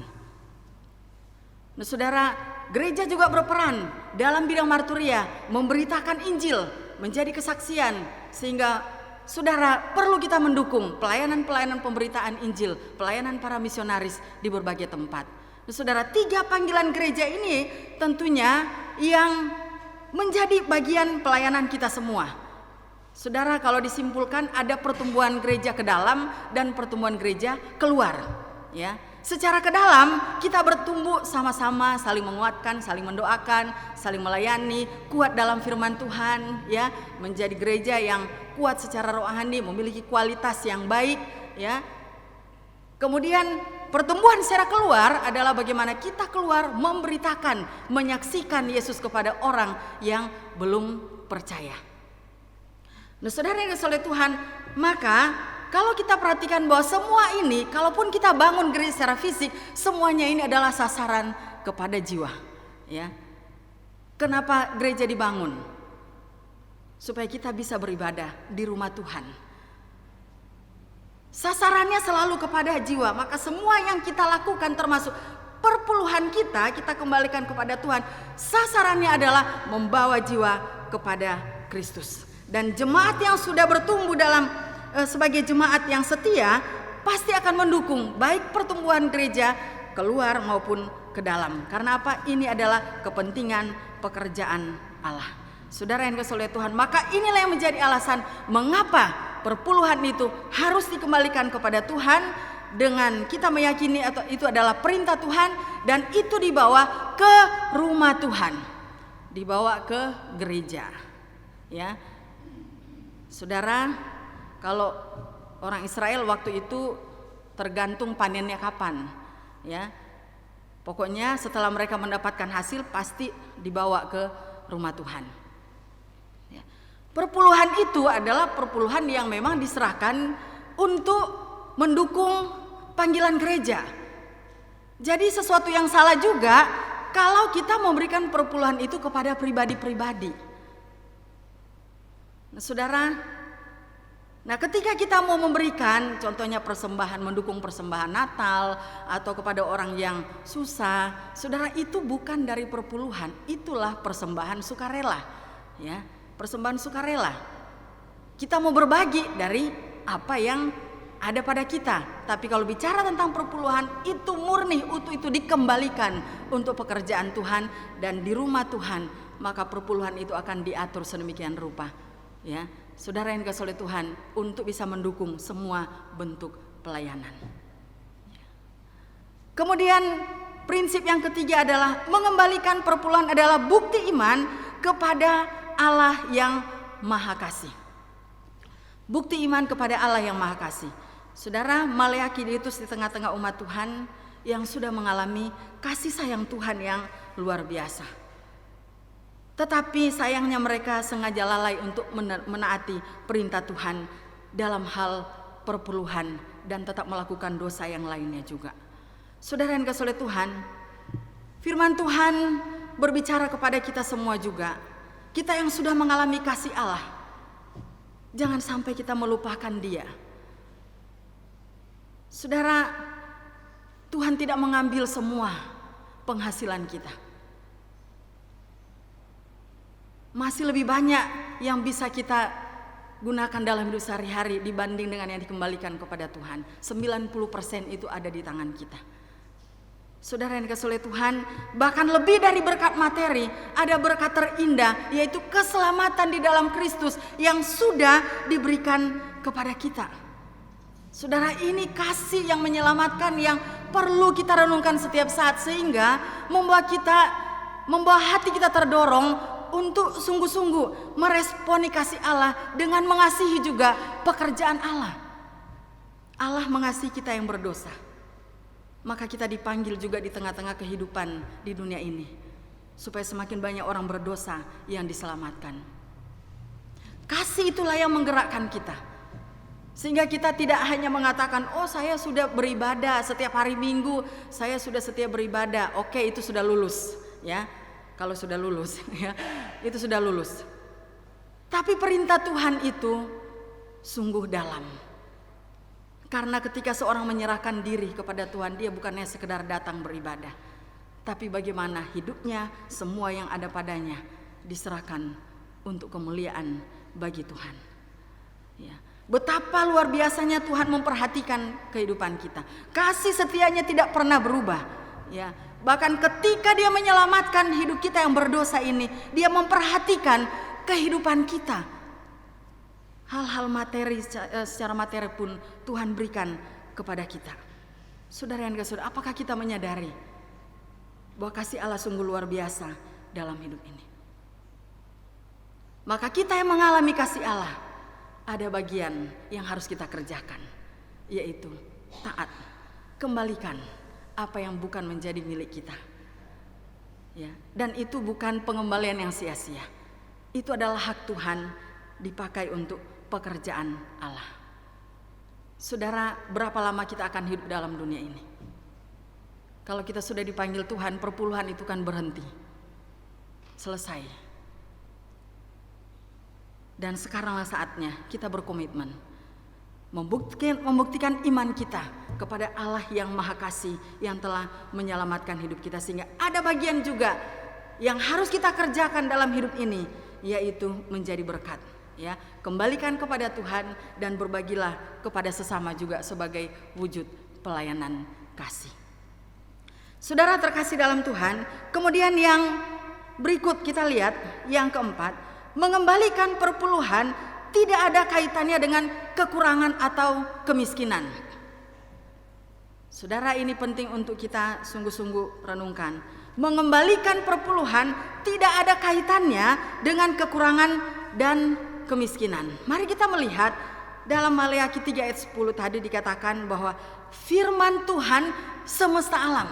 Nah, saudara, gereja juga berperan dalam bidang marturia, memberitakan Injil, menjadi kesaksian, sehingga saudara, perlu kita mendukung pelayanan-pelayanan pemberitaan Injil, pelayanan para misionaris di berbagai tempat. Nah, saudara, 3 panggilan gereja ini tentunya yang menjadi bagian pelayanan kita semua. Saudara, kalau disimpulkan ada pertumbuhan gereja ke dalam dan pertumbuhan gereja keluar. Ya, secara ke dalam kita bertumbuh sama-sama, saling menguatkan, saling mendoakan, saling melayani, kuat dalam firman Tuhan, ya, menjadi gereja yang kuat secara rohani, memiliki kualitas yang baik, ya. Kemudian pertumbuhan secara keluar adalah bagaimana kita keluar memberitakan, menyaksikan Yesus kepada orang yang belum percaya. Nah, saudara yang dikasihi oleh Tuhan, maka kalau kita perhatikan bahwa semua ini, kalaupun kita bangun gereja secara fisik, semuanya ini adalah sasaran kepada jiwa. Ya, kenapa gereja dibangun? Supaya kita bisa beribadah di rumah Tuhan. Sasarannya selalu kepada jiwa. Maka semua yang kita lakukan termasuk perpuluhan kita kembalikan kepada Tuhan. Sasarannya adalah membawa jiwa kepada Kristus. Dan jemaat yang sudah bertumbuh dalam sebagai jemaat yang setia pasti akan mendukung baik pertumbuhan gereja keluar maupun ke dalam. Karena apa? Ini adalah kepentingan pekerjaan Allah. Saudara yang dikasihi oleh Tuhan, maka inilah yang menjadi alasan mengapa perpuluhan itu harus dikembalikan kepada Tuhan, dengan kita meyakini atau itu adalah perintah Tuhan, dan itu dibawa ke rumah Tuhan, dibawa ke gereja. Ya, saudara, kalau orang Israel waktu itu tergantung panennya kapan, ya. Pokoknya setelah mereka mendapatkan hasil pasti dibawa ke rumah Tuhan. Perpuluhan itu adalah perpuluhan yang memang diserahkan untuk mendukung panggilan gereja. Jadi sesuatu yang salah juga kalau kita memberikan perpuluhan itu kepada pribadi-pribadi. Nah, saudara, ketika kita mau memberikan, contohnya persembahan, mendukung persembahan Natal atau kepada orang yang susah, saudara, itu bukan dari perpuluhan, itulah persembahan sukarela, ya. Persembahan sukarela. Kita mau berbagi dari apa yang ada pada kita. Tapi kalau bicara tentang perpuluhan, itu murni utuh, itu dikembalikan untuk pekerjaan Tuhan dan di rumah Tuhan, maka perpuluhan itu akan diatur sedemikian rupa, ya. Saudara yang dikasihi oleh Tuhan, untuk bisa mendukung semua bentuk pelayanan. Kemudian prinsip yang ketiga adalah mengembalikan perpuluhan adalah bukti iman kepada Allah yang Maha Kasih. Bukti iman kepada Allah yang Maha Kasih. Saudara, Maleaki diutus di tengah-tengah umat Tuhan yang sudah mengalami kasih sayang Tuhan yang luar biasa. Tetapi sayangnya mereka sengaja lalai untuk menaati perintah Tuhan dalam hal perpuluhan dan tetap melakukan dosa yang lainnya juga. Saudara yang dikasihi oleh Tuhan, firman Tuhan berbicara kepada kita semua juga. Kita yang sudah mengalami kasih Allah, jangan sampai kita melupakan Dia. Saudara, Tuhan tidak mengambil semua penghasilan kita. Masih lebih banyak yang bisa kita gunakan dalam hidup sehari-hari dibanding dengan yang dikembalikan kepada Tuhan. 90% itu ada di tangan kita. Saudara yang dikasihi oleh Tuhan, bahkan lebih dari berkat materi, ada berkat terindah, yaitu keselamatan di dalam Kristus yang sudah diberikan kepada kita. Saudara, ini kasih yang menyelamatkan yang perlu kita renungkan setiap saat, sehingga membawa hati kita terdorong untuk sungguh-sungguh meresponi kasih Allah dengan mengasihi juga pekerjaan Allah. Allah mengasihi kita yang berdosa. Maka kita dipanggil juga di tengah-tengah kehidupan di dunia ini, supaya semakin banyak orang berdosa yang diselamatkan. Kasih itulah yang menggerakkan kita, sehingga kita tidak hanya mengatakan, oh saya sudah beribadah setiap hari Minggu, saya sudah setia beribadah, oke itu sudah lulus, ya. Kalau sudah lulus, ya, itu sudah lulus. Tapi perintah Tuhan itu sungguh dalam. Karena ketika seorang menyerahkan diri kepada Tuhan, dia bukannya sekedar datang beribadah, tapi bagaimana hidupnya, semua yang ada padanya diserahkan untuk kemuliaan bagi Tuhan, ya. Betapa luar biasanya Tuhan memperhatikan kehidupan kita. Kasih setianya tidak pernah berubah, ya. Bahkan ketika Dia menyelamatkan hidup kita yang berdosa ini, Dia memperhatikan kehidupan kita. Hal-hal materi, secara materi pun Tuhan berikan kepada kita. Saudara yang dikasihi, apakah kita menyadari bahwa kasih Allah sungguh luar biasa dalam hidup ini? Maka kita yang mengalami kasih Allah, ada bagian yang harus kita kerjakan, yaitu taat, kembalikan apa yang bukan menjadi milik kita, ya. Dan itu bukan pengembalian yang sia-sia. Itu adalah hak Tuhan dipakai untuk pekerjaan Allah. Saudara, berapa lama kita akan hidup dalam dunia ini? Kalau kita sudah dipanggil Tuhan, perpuluhan itu kan berhenti, selesai. Dan sekaranglah saatnya kita berkomitmen membuktikan iman kita kepada Allah yang Maha Kasih, yang telah menyelamatkan hidup kita. Sehingga ada bagian juga yang harus kita kerjakan dalam hidup ini, yaitu menjadi berkat, ya. Kembalikan kepada Tuhan dan berbagilah kepada sesama juga sebagai wujud pelayanan kasih. Saudara terkasih dalam Tuhan, kemudian yang berikut kita lihat, yang keempat, mengembalikan perpuluhan tidak ada kaitannya dengan kekurangan atau kemiskinan. Saudara, ini penting untuk kita sungguh-sungguh renungkan. Mengembalikan perpuluhan tidak ada kaitannya dengan kekurangan dan kemiskinan. Mari kita melihat dalam Maleaki 3 ayat 10 tadi dikatakan bahwa firman Tuhan semesta alam,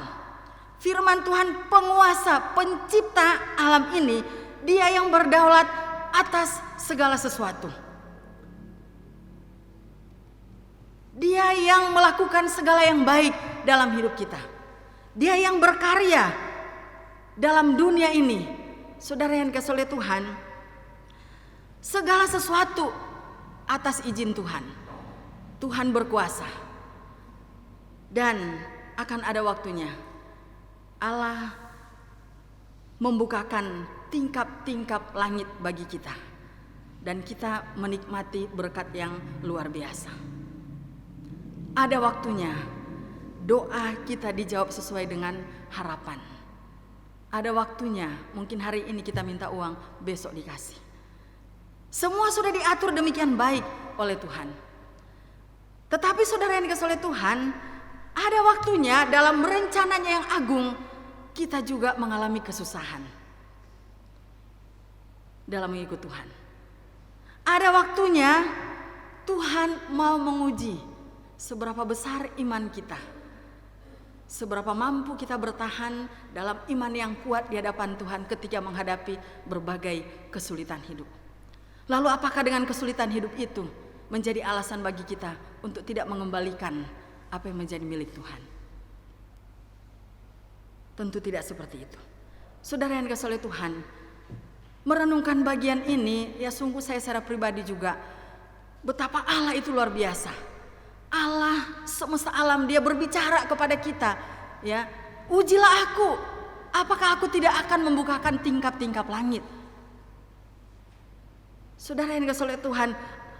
firman Tuhan penguasa, pencipta alam ini, Dia yang berdaulat atas segala sesuatu. Dia yang melakukan segala yang baik dalam hidup kita. Dia yang berkarya dalam dunia ini. Saudara yang dikasihi oleh Tuhan, segala sesuatu atas izin Tuhan. Tuhan berkuasa. Dan akan ada waktunya Allah membukakan tingkap-tingkap langit bagi kita, dan kita menikmati berkat yang luar biasa. ada waktunya doa kita dijawab sesuai dengan harapan. Ada waktunya, mungkin hari ini kita minta uang, besok dikasih. Semua sudah diatur demikian baik oleh Tuhan. Tetapi saudara yang dikasihi oleh Tuhan, ada waktunya dalam rencananya yang agung kita juga mengalami kesusahan dalam mengikut Tuhan. Ada waktunya Tuhan mau menguji seberapa besar iman kita, seberapa mampu kita bertahan dalam iman yang kuat di hadapan Tuhan ketika menghadapi berbagai kesulitan hidup. Lalu apakah dengan kesulitan hidup itu menjadi alasan bagi kita untuk tidak mengembalikan apa yang menjadi milik Tuhan? Tentu tidak seperti itu. Saudara yang dikasihi oleh Tuhan, merenungkan bagian ini, ya sungguh saya secara pribadi juga, betapa Allah itu luar biasa. Allah semesta alam, Dia berbicara kepada kita, ya, ujilah aku, apakah aku tidak akan membukakan tingkap-tingkap langit? Saudara yang dikasihi oleh Tuhan,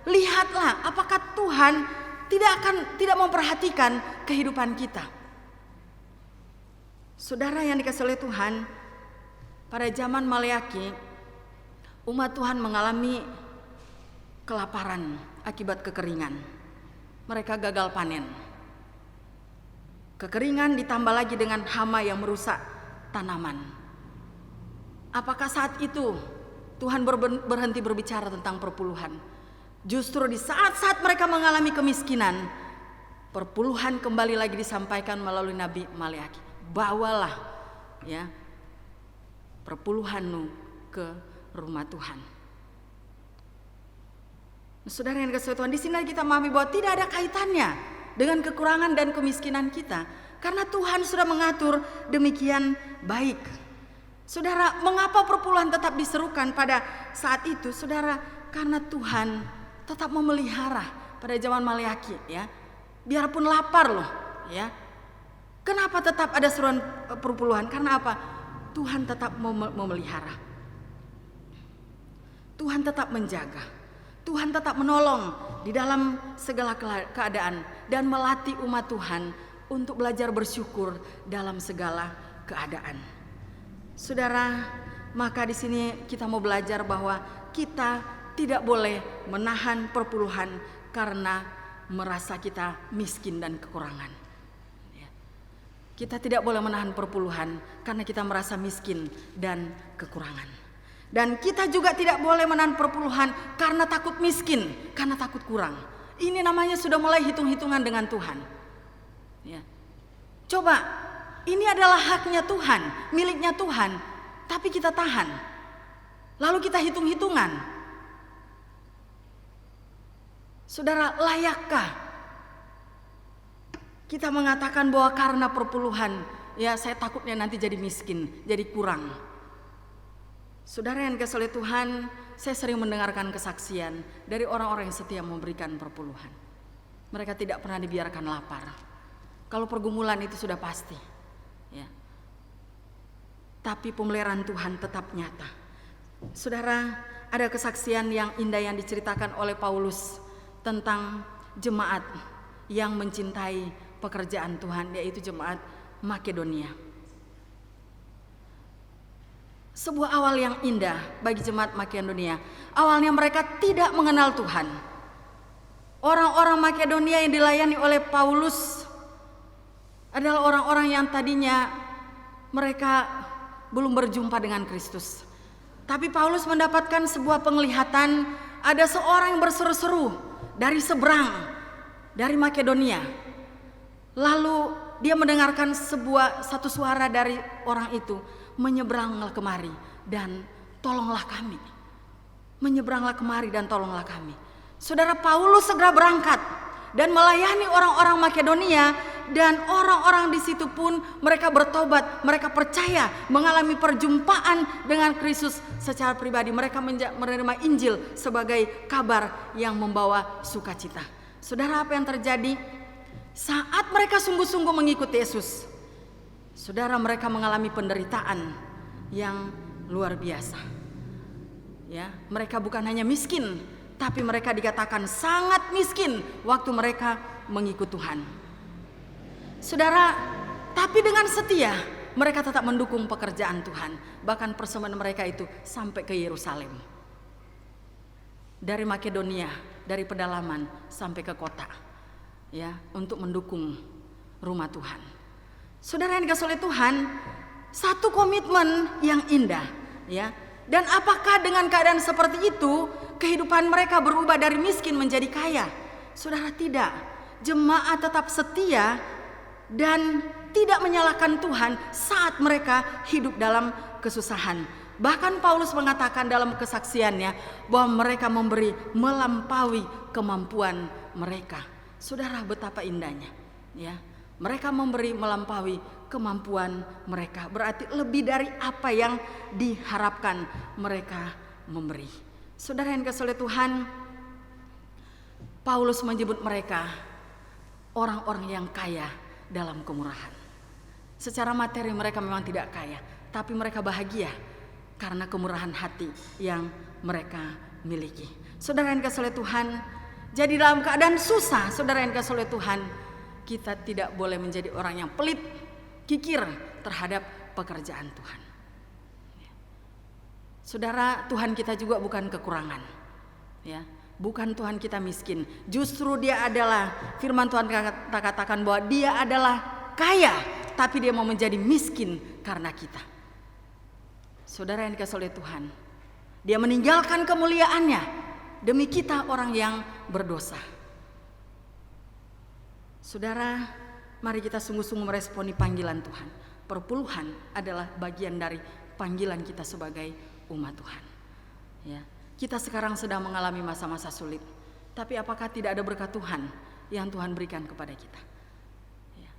lihatlah apakah Tuhan tidak memperhatikan kehidupan kita. Saudara yang dikasihi oleh Tuhan, pada zaman Maleaki, umat Tuhan mengalami kelaparan akibat kekeringan. Mereka gagal panen. Kekeringan ditambah lagi dengan hama yang merusak tanaman. Apakah saat itu Tuhan berhenti berbicara tentang perpuluhan? Justru di saat-saat mereka mengalami kemiskinan, perpuluhan kembali lagi disampaikan melalui Nabi Maleaki. Bawalah, ya, perpuluhanmu ke rumah Tuhan. Saudara yang dikasihi Tuhan, di sini kita memahami bahwa tidak ada kaitannya dengan kekurangan dan kemiskinan kita, karena Tuhan sudah mengatur demikian baik. Saudara, mengapa perpuluhan tetap diserukan pada saat itu? Saudara, karena Tuhan tetap memelihara pada zaman Maleaki, ya. Biarpun lapar loh, ya. Kenapa tetap ada seruan perpuluhan? Karena apa? Tuhan tetap memelihara. Tuhan tetap menjaga. Tuhan tetap menolong di dalam segala keadaan dan melatih umat Tuhan untuk belajar bersyukur dalam segala keadaan. Saudara, maka di sini kita mau belajar bahwa kita tidak boleh menahan perpuluhan karena merasa kita miskin dan kekurangan. Kita tidak boleh menahan perpuluhan karena kita merasa miskin dan kekurangan. Dan kita juga tidak boleh menahan perpuluhan karena takut miskin, karena takut kurang. Ini namanya sudah mulai hitung-hitungan dengan Tuhan. Ya. Coba, ini adalah haknya Tuhan, miliknya Tuhan, tapi kita tahan. Lalu kita hitung-hitungan. Saudara, layakkah kita mengatakan bahwa karena perpuluhan, ya saya takutnya nanti jadi miskin, jadi kurang? Saudara yang dikasihi oleh Tuhan, saya sering mendengarkan kesaksian dari orang-orang yang setia memberikan perpuluhan. Mereka tidak pernah dibiarkan lapar. Kalau pergumulan itu sudah pasti, ya. Tapi pemeliharaan Tuhan tetap nyata. Saudara, ada kesaksian yang indah yang diceritakan oleh Paulus tentang jemaat yang mencintai pekerjaan Tuhan, yaitu jemaat Makedonia. Sebuah awal yang indah bagi jemaat Makedonia. Awalnya mereka tidak mengenal Tuhan. Orang-orang Makedonia yang dilayani oleh Paulus adalah orang-orang yang tadinya mereka belum berjumpa dengan Kristus. Tapi Paulus mendapatkan sebuah penglihatan, ada seorang yang berseru-seru dari seberang, dari Makedonia. Lalu dia mendengarkan satu suara dari orang itu, menyeberanglah kemari dan tolonglah kami. Menyeberanglah kemari dan tolonglah kami. Saudara, Paulus segera berangkat dan melayani orang-orang Makedonia, dan orang-orang di situ pun mereka bertobat, mereka percaya, mengalami perjumpaan dengan Kristus secara pribadi. Mereka menerima Injil sebagai kabar yang membawa sukacita. Saudara, apa yang terjadi? Saat mereka sungguh-sungguh mengikuti Yesus, saudara, mereka mengalami penderitaan yang luar biasa. Ya, mereka bukan hanya miskin, tapi mereka dikatakan sangat miskin waktu mereka mengikut Tuhan. Saudara, tapi dengan setia mereka tetap mendukung pekerjaan Tuhan. Bahkan persembahan mereka itu sampai ke Yerusalem. Dari Makedonia, dari pedalaman sampai ke kota, ya, untuk mendukung rumah Tuhan. Saudara yang dikasihi oleh Tuhan, satu komitmen yang indah, ya. Dan apakah dengan keadaan seperti itu kehidupan mereka berubah dari miskin menjadi kaya? Saudara, tidak. Jemaat tetap setia dan tidak menyalahkan Tuhan saat mereka hidup dalam kesusahan. Bahkan Paulus mengatakan dalam kesaksiannya bahwa mereka memberi melampaui kemampuan mereka. Saudara, betapa indahnya, ya. Mereka memberi melampaui kemampuan mereka, berarti lebih dari apa yang diharapkan mereka memberi. Saudara yang dikasihi oleh Tuhan, Paulus menyebut mereka orang-orang yang kaya dalam kemurahan. Secara materi mereka memang tidak kaya, tapi mereka bahagia karena kemurahan hati yang mereka miliki. Saudara yang dikasihi oleh Tuhan, jadi dalam keadaan susah, saudara yang dikasihi oleh Tuhan, kita tidak boleh menjadi orang yang pelit, kikir terhadap pekerjaan Tuhan. Saudara, Tuhan kita juga bukan kekurangan, ya. Bukan Tuhan kita miskin. Justru Dia adalah, firman Tuhan katakan bahwa Dia adalah kaya, tapi Dia mau menjadi miskin karena kita. Saudara yang dikasihi oleh Tuhan, Dia meninggalkan kemuliaannya demi kita orang yang berdosa. Saudara, mari kita sungguh-sungguh meresponi panggilan Tuhan. Perpuluhan adalah bagian dari panggilan kita sebagai umat Tuhan, ya. Kita sekarang sedang mengalami masa-masa sulit, tapi apakah tidak ada berkat Tuhan yang Tuhan berikan kepada kita? Ya.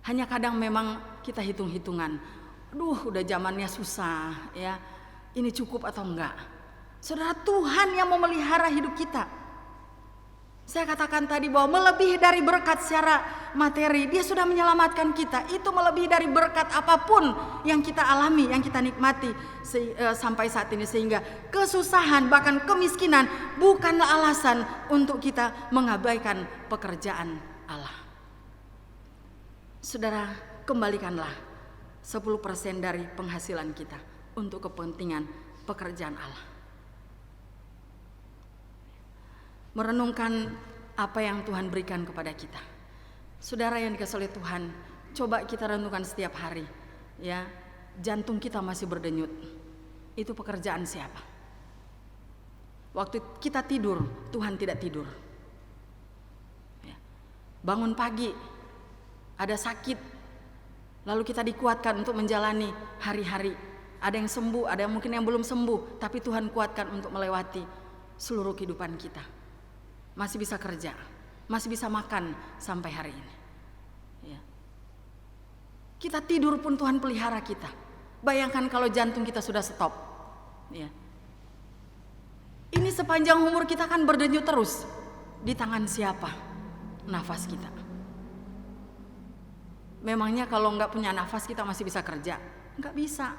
Hanya kadang memang kita hitung-hitungan, udah zamannya susah, ya, ini cukup atau enggak. Saudara, Tuhan yang memelihara hidup kita. Saya katakan tadi bahwa melebihi dari berkat secara materi, Dia sudah menyelamatkan kita. Itu melebihi dari berkat apapun yang kita alami, yang kita nikmati sampai saat ini. Sehingga kesusahan, bahkan kemiskinan bukanlah alasan untuk kita mengabaikan pekerjaan Allah. Saudara, kembalikanlah 10% dari penghasilan kita untuk kepentingan pekerjaan Allah. Merenungkan apa yang Tuhan berikan kepada kita. Saudara yang dikasihi oleh Tuhan, coba kita renungkan setiap hari, ya. Jantung kita masih berdenyut. Itu pekerjaan siapa? Waktu kita tidur, Tuhan tidak tidur, ya. Bangun pagi, ada sakit, lalu kita dikuatkan untuk menjalani hari-hari. Ada yang sembuh, ada yang mungkin yang belum sembuh, tapi Tuhan kuatkan untuk melewati seluruh kehidupan kita. Masih bisa kerja, masih bisa makan sampai hari ini, ya. Kita tidur pun Tuhan pelihara kita. Bayangkan kalau jantung kita sudah stop, ya. Ini sepanjang umur kita kan berdenyut terus. Di tangan siapa nafas kita? Memangnya kalau nggak punya nafas kita masih bisa kerja? Nggak bisa.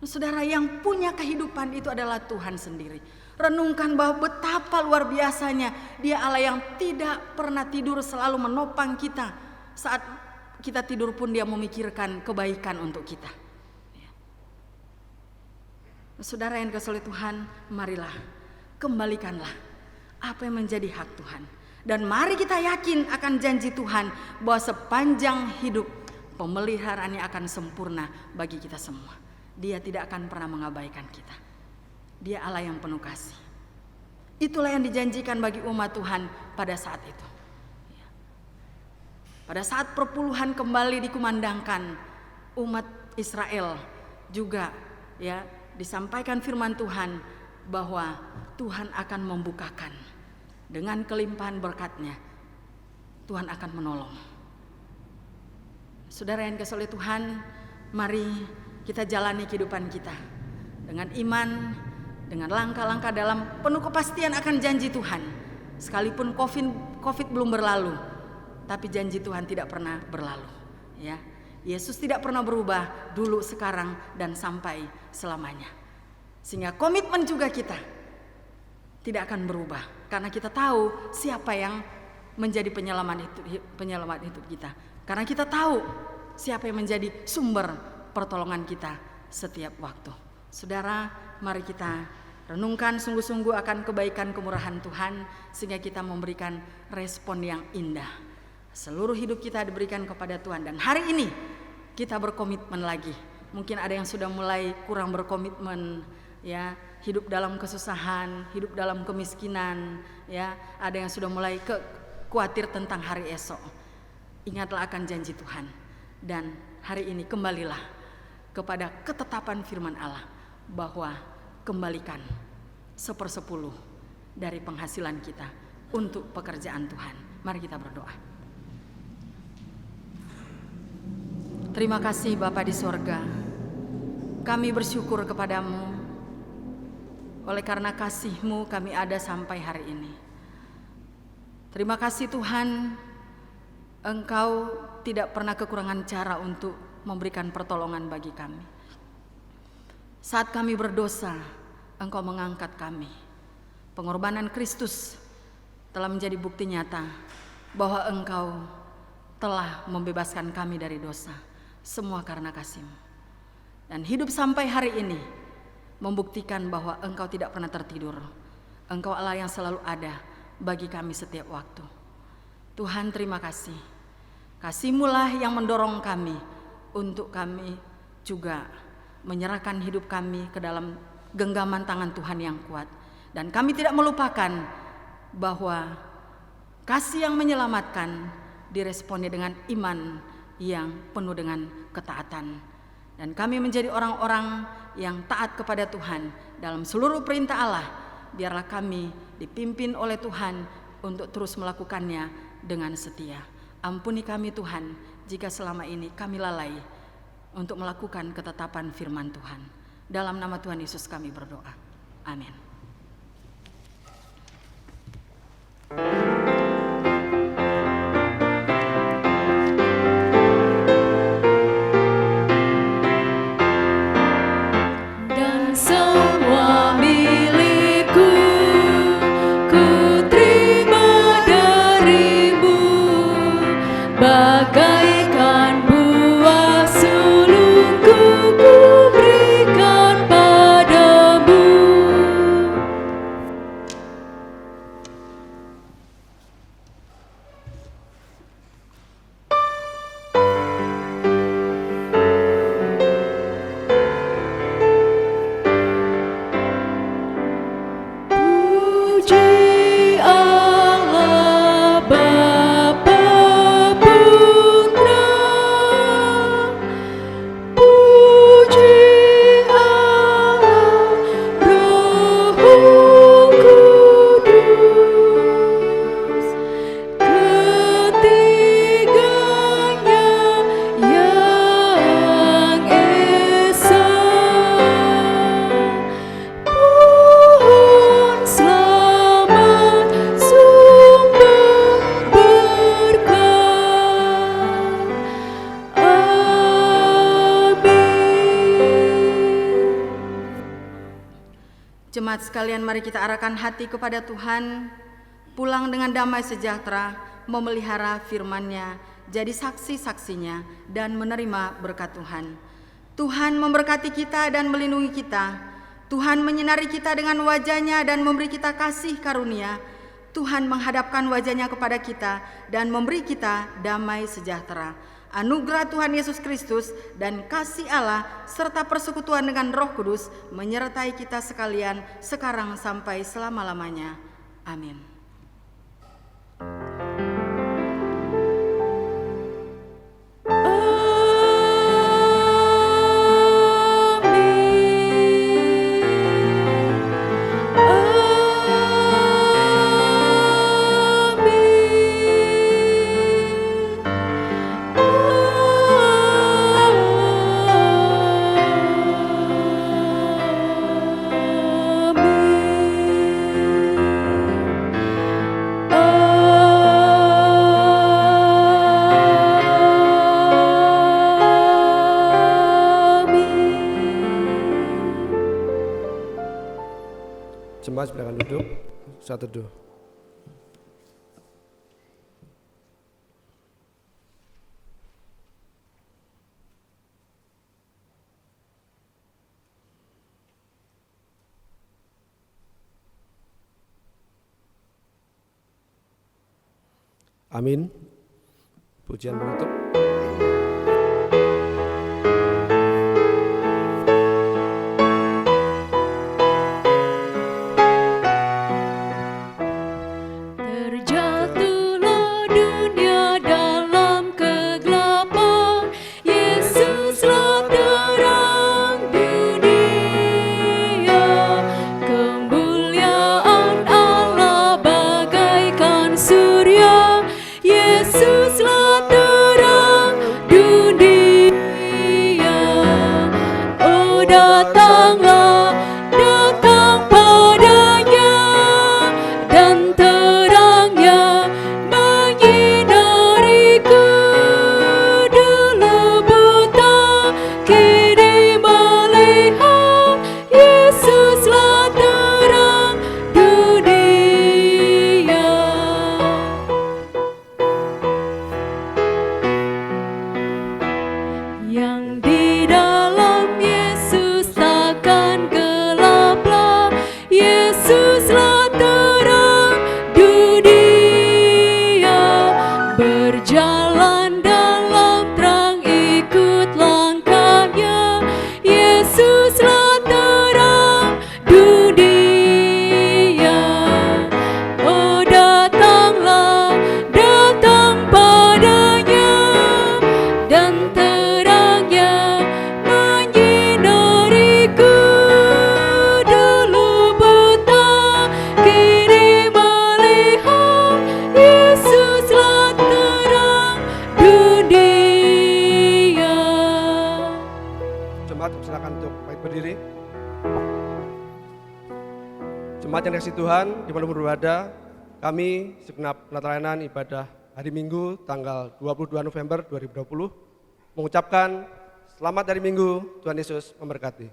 Saudara, yang punya kehidupan itu adalah Tuhan sendiri. Renungkan bahwa betapa luar biasanya Dia Allah yang tidak pernah tidur, selalu menopang kita. Saat kita tidur pun Dia memikirkan kebaikan untuk kita, ya. Saudara yang dikasihi oleh Tuhan, marilah kembalikanlah apa yang menjadi hak Tuhan. Dan mari kita yakin akan janji Tuhan bahwa sepanjang hidup pemeliharaannya akan sempurna bagi kita semua. Dia tidak akan pernah mengabaikan kita. Dia Allah yang penuh kasih. Itulah yang dijanjikan bagi umat Tuhan pada saat itu. Pada saat perpuluhan kembali dikumandangkan, umat Israel juga, ya, disampaikan firman Tuhan bahwa Tuhan akan membukakan dengan kelimpahan berkat-Nya. Tuhan akan menolong. Saudara yang dikasihi oleh Tuhan, mari kita jalani kehidupan kita dengan iman, dengan langkah-langkah dalam penuh kepastian akan janji Tuhan. Sekalipun COVID belum berlalu, tapi janji Tuhan tidak pernah berlalu, ya. Yesus tidak pernah berubah, dulu, sekarang, dan sampai selamanya. Sehingga komitmen juga kita tidak akan berubah, karena kita tahu siapa yang menjadi penyelamat hidup kita. Karena kita tahu siapa yang menjadi sumber pertolongan kita setiap waktu. Saudara, mari kita renungkan sungguh-sungguh akan kebaikan kemurahan Tuhan, sehingga kita memberikan respon yang indah. Seluruh hidup kita diberikan kepada Tuhan, dan hari ini kita berkomitmen lagi. Mungkin ada yang sudah mulai kurang berkomitmen, ya, hidup dalam kesusahan, hidup dalam kemiskinan, ya, ada yang sudah mulai khawatir tentang hari esok. Ingatlah akan janji Tuhan, dan hari ini kembalilah kepada ketetapan firman Allah bahwa kembalikan 1/10 dari penghasilan kita untuk pekerjaan Tuhan. Mari kita berdoa. Terima kasih Bapa di sorga, kami bersyukur kepadamu. Oleh karena kasih-Mu kami ada sampai hari ini. Terima kasih Tuhan, Engkau tidak pernah kekurangan cara untuk memberikan pertolongan bagi kami. Saat kami berdosa, Engkau mengangkat kami. Pengorbanan Kristus telah menjadi bukti nyata bahwa Engkau telah membebaskan kami dari dosa. Semua karena kasih-Mu. Dan hidup sampai hari ini membuktikan bahwa Engkau tidak pernah tertidur. Engkau Allah yang selalu ada bagi kami setiap waktu. Tuhan, terima kasih. Kasih-Mu lah yang mendorong kami untuk kami juga menyerahkan hidup kami ke dalam genggaman tangan Tuhan yang kuat. Dan kami tidak melupakan bahwa kasih yang menyelamatkan diresponnya dengan iman yang penuh dengan ketaatan. Dan kami menjadi orang-orang yang taat kepada Tuhan dalam seluruh perintah Allah. Biarlah kami dipimpin oleh Tuhan untuk terus melakukannya dengan setia. Ampuni kami Tuhan jika selama ini kami lalai untuk melakukan ketetapan firman Tuhan. Dalam nama Tuhan Yesus kami berdoa. Amin. Dan semua milikku ku terima darimu, bagaikan buah sulungku ku berikan padamu. Puji Allah Bapa Putra, puji Allah Roh Kudus, ketiganya yang esa. Pohon selamat sumber berkah. Amin. Jemaat sekalian, mari kita arahkan hati kepada Tuhan, pulang dengan damai sejahtera, memelihara firman-Nya, jadi saksi-saksinya, dan menerima berkat Tuhan. Tuhan memberkati kita dan melindungi kita. Tuhan menyinari kita dengan wajah-Nya dan memberi kita kasih karunia. Tuhan menghadapkan wajah-Nya kepada kita dan memberi kita damai sejahtera. Anugerah Tuhan Yesus Kristus dan kasih Allah serta persekutuan dengan Roh Kudus menyertai kita sekalian sekarang sampai selama-lamanya. Amin. Jemaat silakan duduk. Saat teduh. Amin. Pujian penutup. Terjatuhlah dunia dalam kegelapan, Yesuslah terang dunia. Kemuliaan Allah bagaikan surya, Yesuslah terang dunia. Oh datanglah, datang padanya, dan terangnya menyinariku. Dulu buta, kini melihat, Yesuslah terang dunia. Yang di dalam Yesus takkan gelaplah, Yesuslah terang dunia. Berjalan dalam terang, ikut langkahnya, Yesuslah terang dunia. Oh datanglah, datang padanya, dan terangnya menyinariku. Dulu buta, kini melihat, Yesuslah terang dunia. Jemaat silakan untuk baik berdiri. Jemaat yang dikasihi Tuhan, dimanapun berada, kami segenap penata ibadah hari Minggu tanggal 22 November 2020 mengucapkan selamat hari Minggu, Tuhan Yesus memberkati.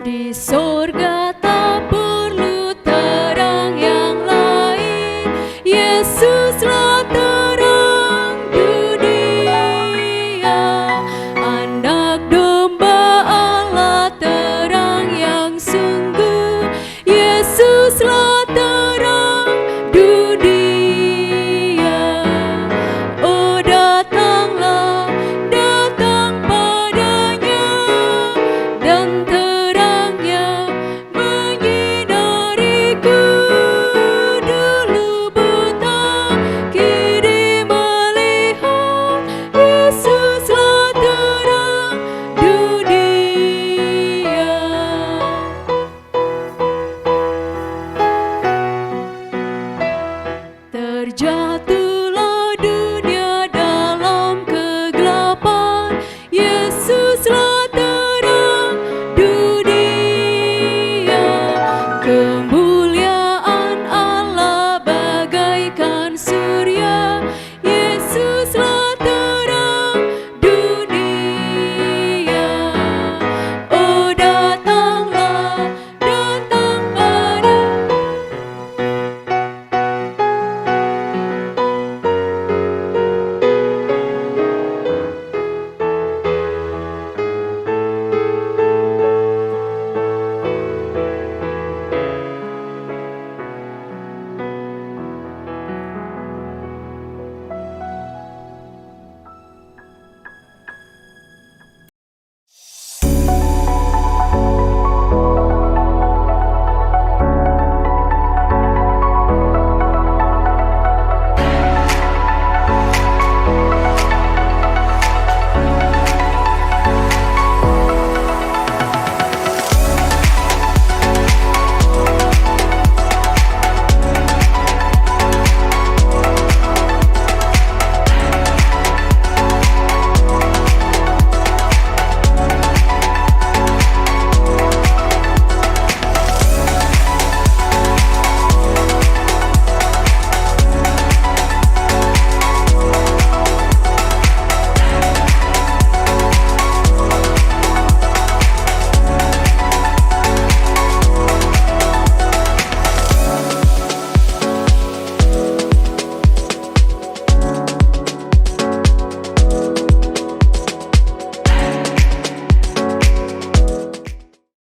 Di sorga tak perlu terang yang lain, Yesuslah terang dunia. Anak domba Allah terang yang sungguh, Yesuslah terang dunia. Oh datanglah, datang padanya, dan terangnya menyinariku. Dulu buta, kini melihat, Yesuslah terang dunia. Terjatuhlah dunia dalam kegelapan, Yesuslah terang dunia.